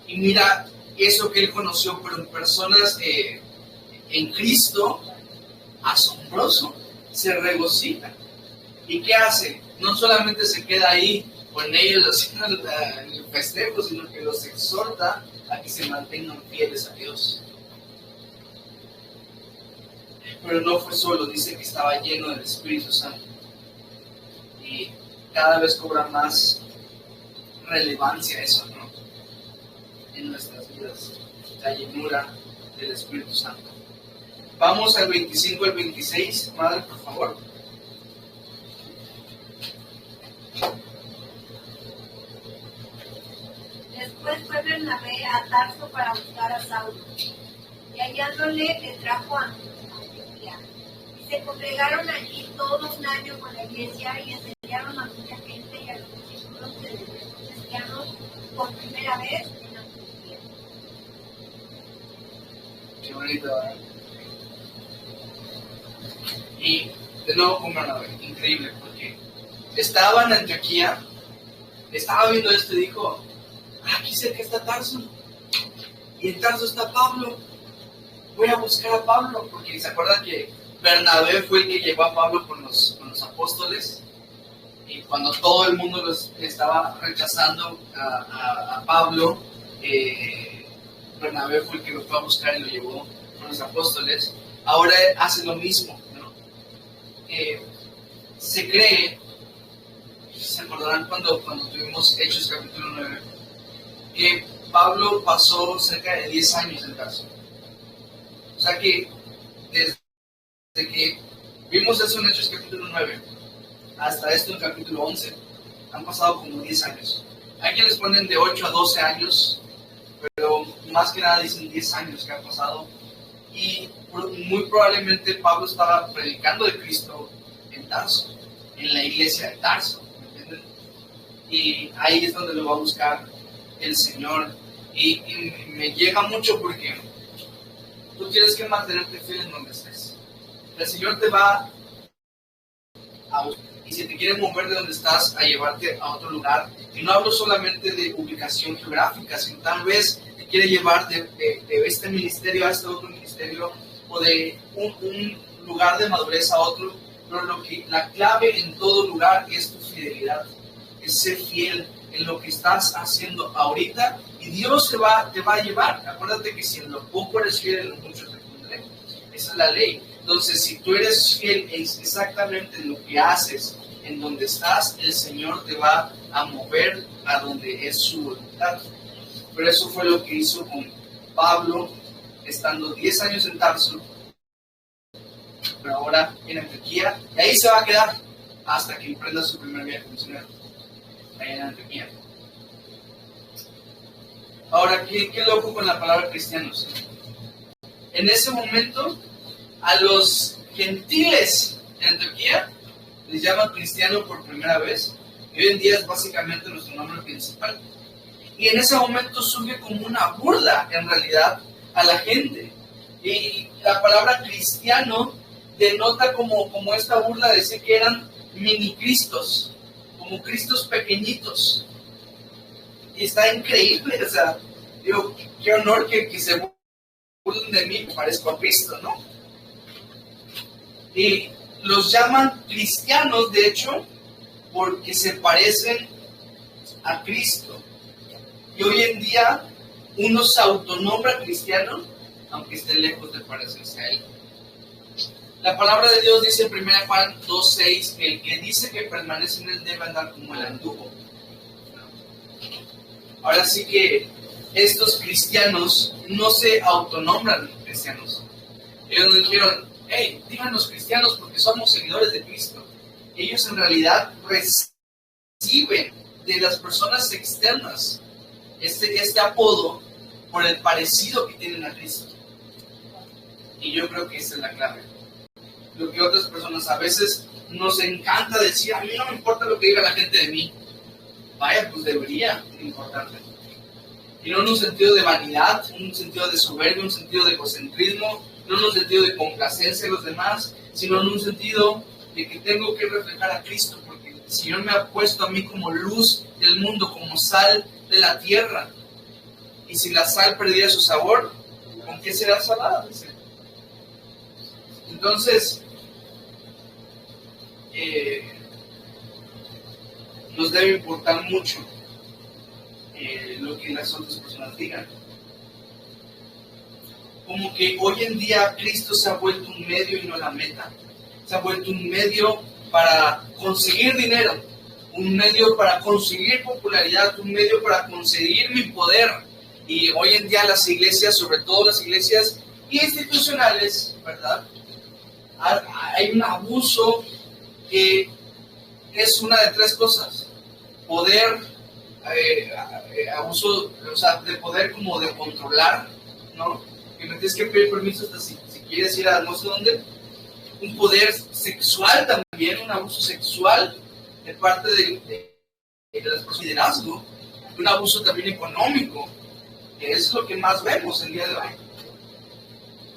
y mira eso que él conoció, pero en personas en Cristo, asombroso, se regocija. ¿Y qué hace? No solamente se queda ahí con ellos haciendo el festejo, sino que los exhorta a que se mantengan fieles a Dios. Pero no fue solo, dice que estaba lleno del Espíritu Santo. Y cada vez cobra más relevancia eso, ¿no? En nuestras vidas, la llenura del Espíritu Santo. Vamos al 25 al 26, madre, por favor. Después fue Bernabé a Tarso para buscar a Saulo, y hallándole le trajo a Antioquía. Y se congregaron allí todo un año con la iglesia y enseñaron a mucha gente y a los discípulos de los cristianos por primera vez en Antioquía. Qué bonito, ¿verdad? Y de nuevo con Bernabé, increíble, porque estaba en Antioquía, estaba viendo esto y dijo, aquí cerca está Tarso, y en Tarso está Pablo, voy a buscar a Pablo, porque se acuerdan que Bernabé fue el que llevó a Pablo con los apóstoles, y cuando todo el mundo los estaba rechazando a Pablo, Bernabé fue el que lo fue a buscar y lo llevó con los apóstoles. Ahora hace lo mismo, ¿no? Se cree, se acordarán cuando tuvimos Hechos capítulo 9, que Pablo pasó cerca de 10 años en Tarso. O sea que desde que vimos eso en Hechos capítulo 9 hasta esto en capítulo 11, han pasado como 10 años. Hay quienes ponen de 8 a 12 años, pero más que nada dicen 10 años que han pasado. Y muy probablemente Pablo estaba predicando de Cristo en Tarso, en la iglesia de Tarso, ¿me entienden? Y ahí es donde lo va a buscar el Señor. Y me llega mucho porque tú tienes que mantenerte fiel en donde estés. El Señor te va a buscar, y si te quiere mover de donde estás a llevarte a otro lugar, y no hablo solamente de ubicación geográfica, sino tal vez te quiere llevar de este ministerio a este otro ministerio, o de un lugar de madurez a otro, pero la clave en todo lugar es tu fidelidad, es ser fiel en lo que estás haciendo ahorita, y Dios te va a llevar. Acuérdate que si en lo poco eres fiel, en lo mucho te pondré. Esa es la ley. Entonces, si tú eres fiel exactamente en lo que haces, en donde estás, el Señor te va a mover a donde es su voluntad. Pero eso fue lo que hizo con Pablo, estando 10 años en Tarso, pero ahora en Antioquía, y ahí se va a quedar hasta que emprenda su primer viaje misionero, ahí en Antioquía. Ahora, qué loco con la palabra cristianos. En ese momento, a los gentiles de Antioquía les llaman cristiano por primera vez, y hoy en día es básicamente nuestro nombre principal. Y en ese momento surge como una burla, en realidad, a la gente. Y la palabra cristiano denota como esta burla de decir que eran mini cristos, como cristos pequeñitos. Y está increíble, o sea, digo, qué honor que se burlen de mí, me parezco a Cristo, ¿no? Y los llaman cristianos, de hecho, porque se parecen a Cristo. Y hoy en día uno se autonombra cristiano, aunque esté lejos de parecerse a Él. La palabra de Dios dice en 1 Juan 2:6 que el que dice que permanece en Él debe andar como Él anduvo. Ahora sí que estos cristianos no se autonombran cristianos. Ellos no dijeron, hey, díganos cristianos porque somos seguidores de Cristo. Ellos en realidad reciben de las personas externas este apodo por el parecido que tienen a Cristo. Y yo creo que esa es la clave. Lo que otras personas a veces nos encanta decir, a mí no me importa lo que diga la gente de mí. Vaya, pues debería importarle. Y no en un sentido de vanidad, en un sentido de soberbia, en un sentido de egocentrismo, no en un sentido de complacencia a los demás, sino en un sentido de que tengo que reflejar a Cristo, porque el Señor me ha puesto a mí como luz del mundo, como sal de la tierra. Y si la sal perdiera su sabor, ¿con qué será salada? Entonces, nos debe importar mucho lo que las otras personas digan. Como que hoy en día Cristo se ha vuelto un medio y no la meta. Se ha vuelto un medio para conseguir dinero, un medio para conseguir popularidad, un medio para conseguir mi poder. Y hoy en día las iglesias, sobre todo las iglesias institucionales, ¿verdad? Hay un abuso que es una de tres cosas: poder, abuso, o sea, de poder como de controlar, ¿no? Que me tienes que pedir permiso hasta si quieres ir a no sé dónde. Un poder sexual también, un abuso sexual de parte de las personas de liderazgo. Un abuso también económico, que es lo que más vemos el día de hoy.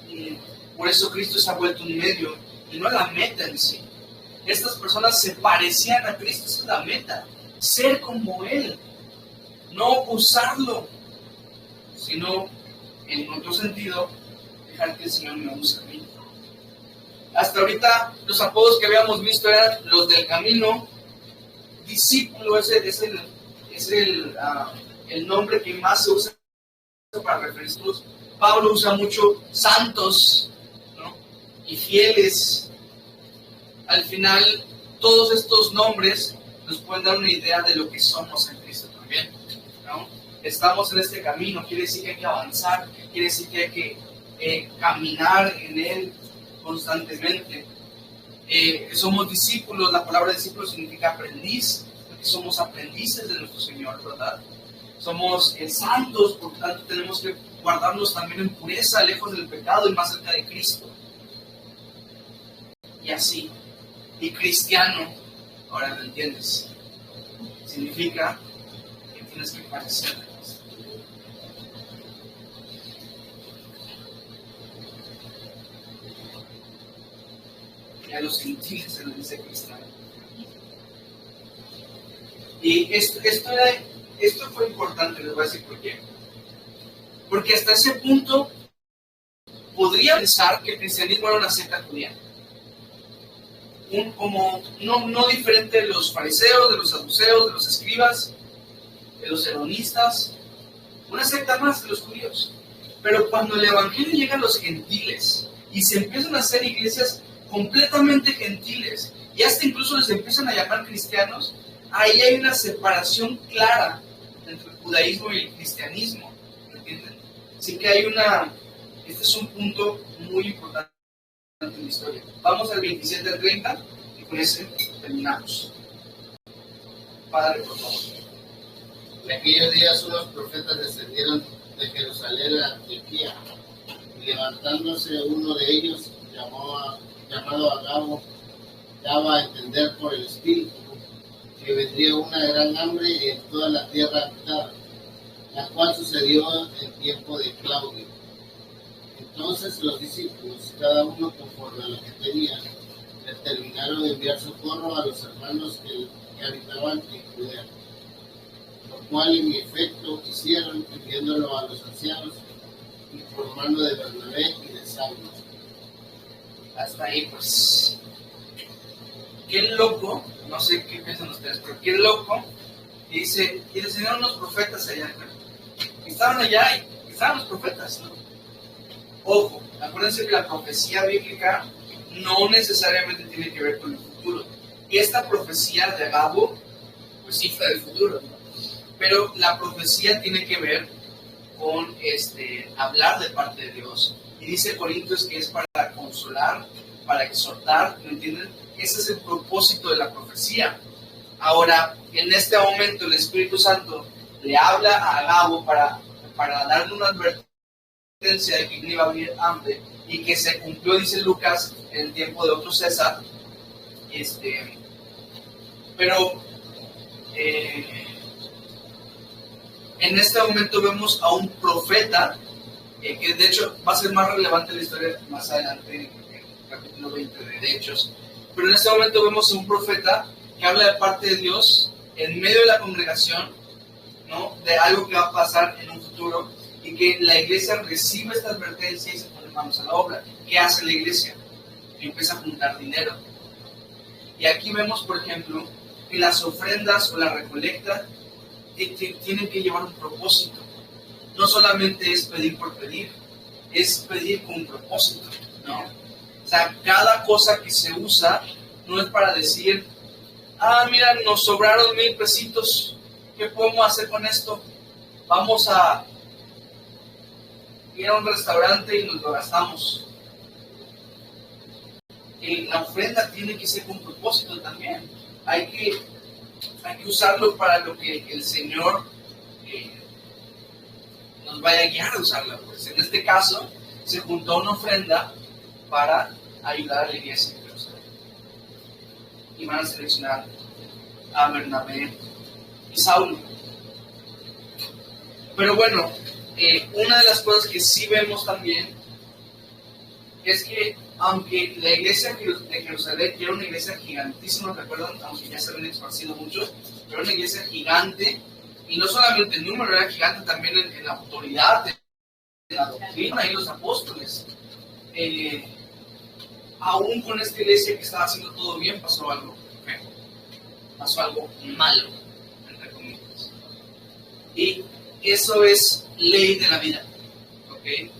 Y por eso Cristo se ha vuelto un medio y no la meta en sí. Estas personas se parecían a Cristo, esa es la meta. Ser como Él. No usarlo, sino en otro sentido, dejar que el Señor me use a mí. Hasta ahorita los apodos que habíamos visto eran los del camino. Discípulo es el nombre que más se usa para referirnos. Pablo usa mucho santos, ¿no? Y fieles. Al final, todos estos nombres nos pueden dar una idea de lo que somos en Cristo también, ¿no? Estamos en este camino, quiere decir que hay que avanzar, quiere decir que hay que caminar en Él constantemente. Somos discípulos, la palabra discípulo significa aprendiz, porque somos aprendices de nuestro Señor, ¿verdad? Somos santos, por lo tanto tenemos que guardarnos también en pureza, lejos del pecado y más cerca de Cristo. Y así. Y cristiano, ahora lo entiendes, significa que tienes que parecerte. Y a los gentiles se les dice cristiano. Y esto fue importante, les voy a decir por qué. Porque hasta ese punto podría pensar que el cristianismo era una secta judía. Como no diferente de los fariseos, de los saduceos, de los escribas, de los heronistas, una secta más de los judíos. Pero cuando el evangelio llega a los gentiles y se empiezan a hacer iglesias completamente gentiles y hasta incluso les empiezan a llamar cristianos, ahí hay una separación clara entre el judaísmo y el cristianismo, ¿entienden? Así que este es un punto muy importante en la historia. Vamos al 27 al 30 y con ese terminamos. Padre, por favor. En aquellos días unos profetas descendieron de Jerusalén a Antioquía, y levantándose uno de ellos, llamado Agabo, daba a entender por el Espíritu que vendría una gran hambre en toda la tierra habitada, la cual sucedió en tiempo de Claudio. Entonces los discípulos, cada uno conforme a lo que tenía, determinaron enviar socorro a los hermanos que habitaban en Judea, cual en efecto hicieron, enviándolo a los ancianos y por mano de Bernabé y de Saulo. Hasta ahí, pues. Qué loco, no sé qué piensan ustedes, pero qué loco. Dice, y le enseñaron unos profetas allá, ¿no? Estaban allá y estaban los profetas, ¿no? Ojo, acuérdense que la profecía bíblica no necesariamente tiene que ver con el futuro. Y esta profecía de Agabo, pues sí fue del futuro, ¿no? Pero la profecía tiene que ver con hablar de parte de Dios. Y dice Corintios que es para consolar, para exhortar, ¿me entienden? Ese es el propósito de la profecía. Ahora, en este momento el Espíritu Santo le habla a Agabo para darle una advertencia de que iba a haber hambre y que se cumplió, dice Lucas, en el tiempo de otro César. Pero en este momento vemos a un profeta que de hecho va a ser más relevante la historia más adelante en el capítulo 20 de Hechos. Pero en este momento vemos a un profeta que habla de parte de Dios en medio de la congregación, ¿no? De algo que va a pasar en un futuro y que la iglesia recibe esta advertencia y se pone manos a la obra. ¿Qué hace la iglesia? Empieza a juntar dinero. Y aquí vemos, por ejemplo, que las ofrendas o la recolecta tienen que llevar un propósito. No solamente es pedir por pedir, es pedir con un propósito, ¿no? O sea, cada cosa que se usa no es para decir, mira, nos sobraron 1,000 pesitos, ¿qué podemos hacer con esto? Vamos a ir a un restaurante y nos lo gastamos. Y la ofrenda tiene que ser con propósito también. Hay que usarlo para lo que el Señor nos vaya a guiar a usarla. Pues en este caso, se juntó una ofrenda para ayudar a la iglesia de Jerusalén. Y van a seleccionar a Bernabé y Saulo. Pero bueno, una de las cosas que sí vemos también es que aunque la iglesia de Jerusalén era una iglesia gigantísima, ¿recuerdan? Aunque ya se habían esparcido muchos, pero una iglesia gigante, y no solamente el número era gigante, también en la autoridad de la doctrina y los apóstoles. Aún con esta iglesia que estaba haciendo todo bien, pasó algo feo, pasó algo malo, entre comillas. Y eso es ley de la vida, ¿ok?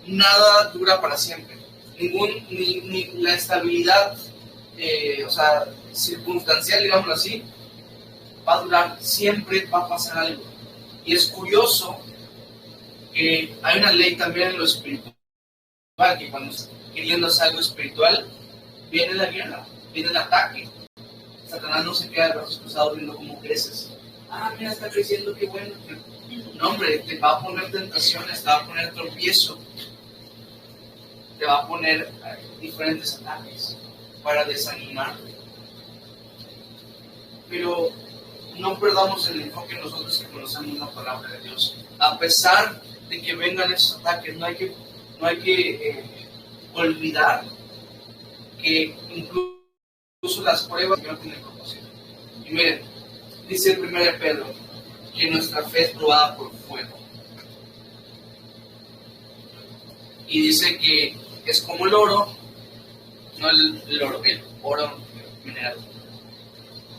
Nada dura para siempre. Ni la estabilidad, circunstancial, digámoslo así, va a durar, siempre va a pasar algo. Y es curioso que hay una ley también en lo espiritual, que cuando queriendo hacer algo espiritual, viene la guerra, viene el ataque. Satanás no se queda de brazos cruzados viendo cómo creces. Mira, está creciendo, qué bueno. No, hombre, te va a poner tentaciones, te va a poner tropiezo, te va a poner diferentes ataques para desanimarte. Pero no perdamos el enfoque nosotros que conocemos la palabra de Dios. A pesar de que vengan esos ataques, no hay que olvidar que incluso las pruebas no tienen propósito. Y miren, dice el 1 Pedro que nuestra fe es probada por fuego. Y dice que es como el oro, no el oro mineral,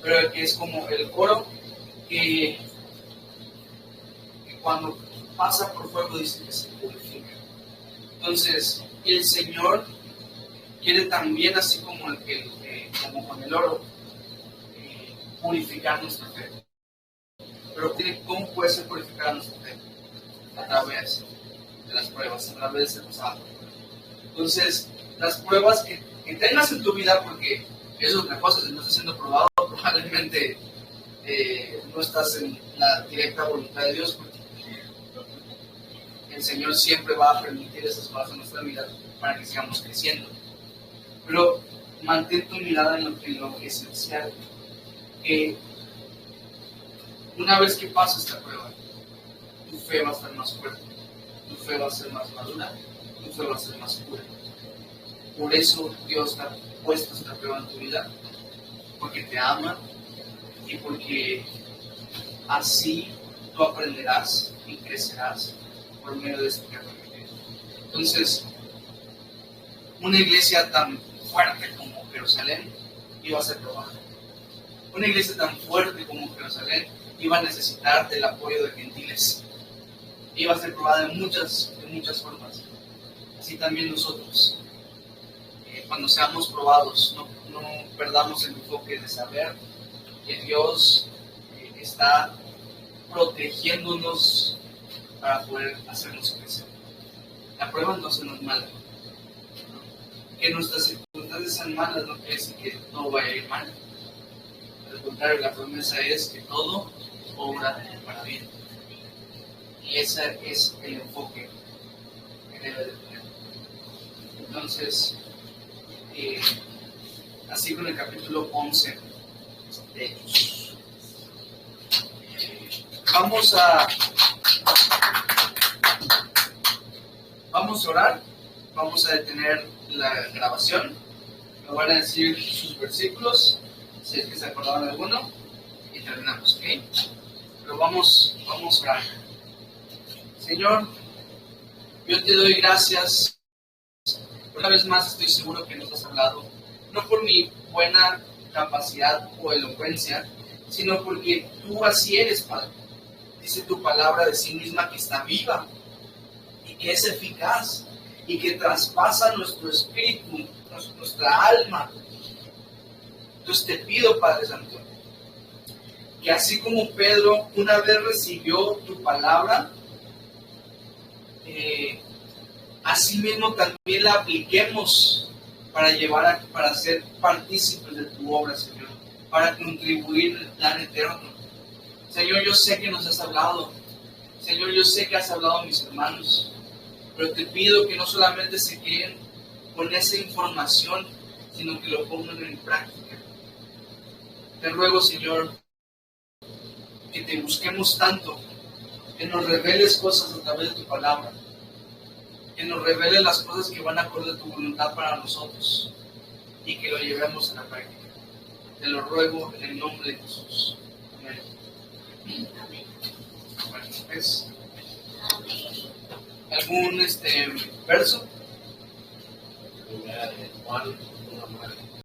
pero que es como el oro que cuando pasa por fuego dice que se purifica. Entonces, el Señor quiere también, así como como con el oro, purificar nuestra fe. Pero ¿cómo puede ser purificada nuestra fe? A través de las pruebas, a través del pasado. Entonces, las pruebas que tengas en tu vida, porque eso es otra cosa, si no estás siendo probado, probablemente no estás en la directa voluntad de Dios, porque el Señor siempre va a permitir esas cosas en nuestra vida para que sigamos creciendo. Pero mantén tu mirada en lo esencial, que una vez que pasa esta prueba, tu fe va a estar más fuerte, tu fe va a ser más madura, tu fe va a ser más pura. Por eso Dios te ha puesto esta prueba en tu vida, porque te ama y porque así tú aprenderás y crecerás por medio de este cambio. Entonces, una iglesia tan fuerte como Jerusalén iba a ser probada. Una iglesia tan fuerte como Jerusalén iba a necesitar del apoyo de gentiles. Iba a ser probada de muchas formas. Así también nosotros, cuando seamos probados, no perdamos el enfoque de saber que Dios está protegiéndonos para poder hacernos crecer. La prueba entonces no es mala. Que nuestras circunstancias sean malas no quiere decir que todo vaya a ir mal. Al contrario, la promesa es que todo obra para bien. Y ese es el enfoque que debe de tener. Entonces, así con el capítulo 11 de Hechos. Vamos a orar, vamos a detener la grabación, me van a decir sus versículos, si es que se acordaban de alguno, y terminamos, ¿ok? Pero vamos a orar. Señor, yo te doy gracias. Una vez más estoy seguro que nos has hablado, no por mi buena capacidad o elocuencia, sino porque tú así eres, Padre. Dice tu palabra de sí misma que está viva y que es eficaz y que traspasa nuestro espíritu, nuestra alma. Entonces te pido, Padre Santo, que así como Pedro una vez recibió tu palabra, así mismo también la apliquemos para ser partícipes de tu obra, Señor, para contribuir al plan eterno. Señor, yo sé que nos has hablado. Señor, yo sé que has hablado a mis hermanos, pero te pido que no solamente se queden con esa información, sino que lo pongan en práctica. Te ruego, Señor, que te busquemos tanto, que nos reveles cosas a través de tu palabra, que nos reveles las cosas que van acorde a tu voluntad para nosotros y que lo llevemos a la práctica. Te lo ruego en el nombre de Jesús. Amén. Bueno, pues, ¿algún verso? Primera de Juan 1:9.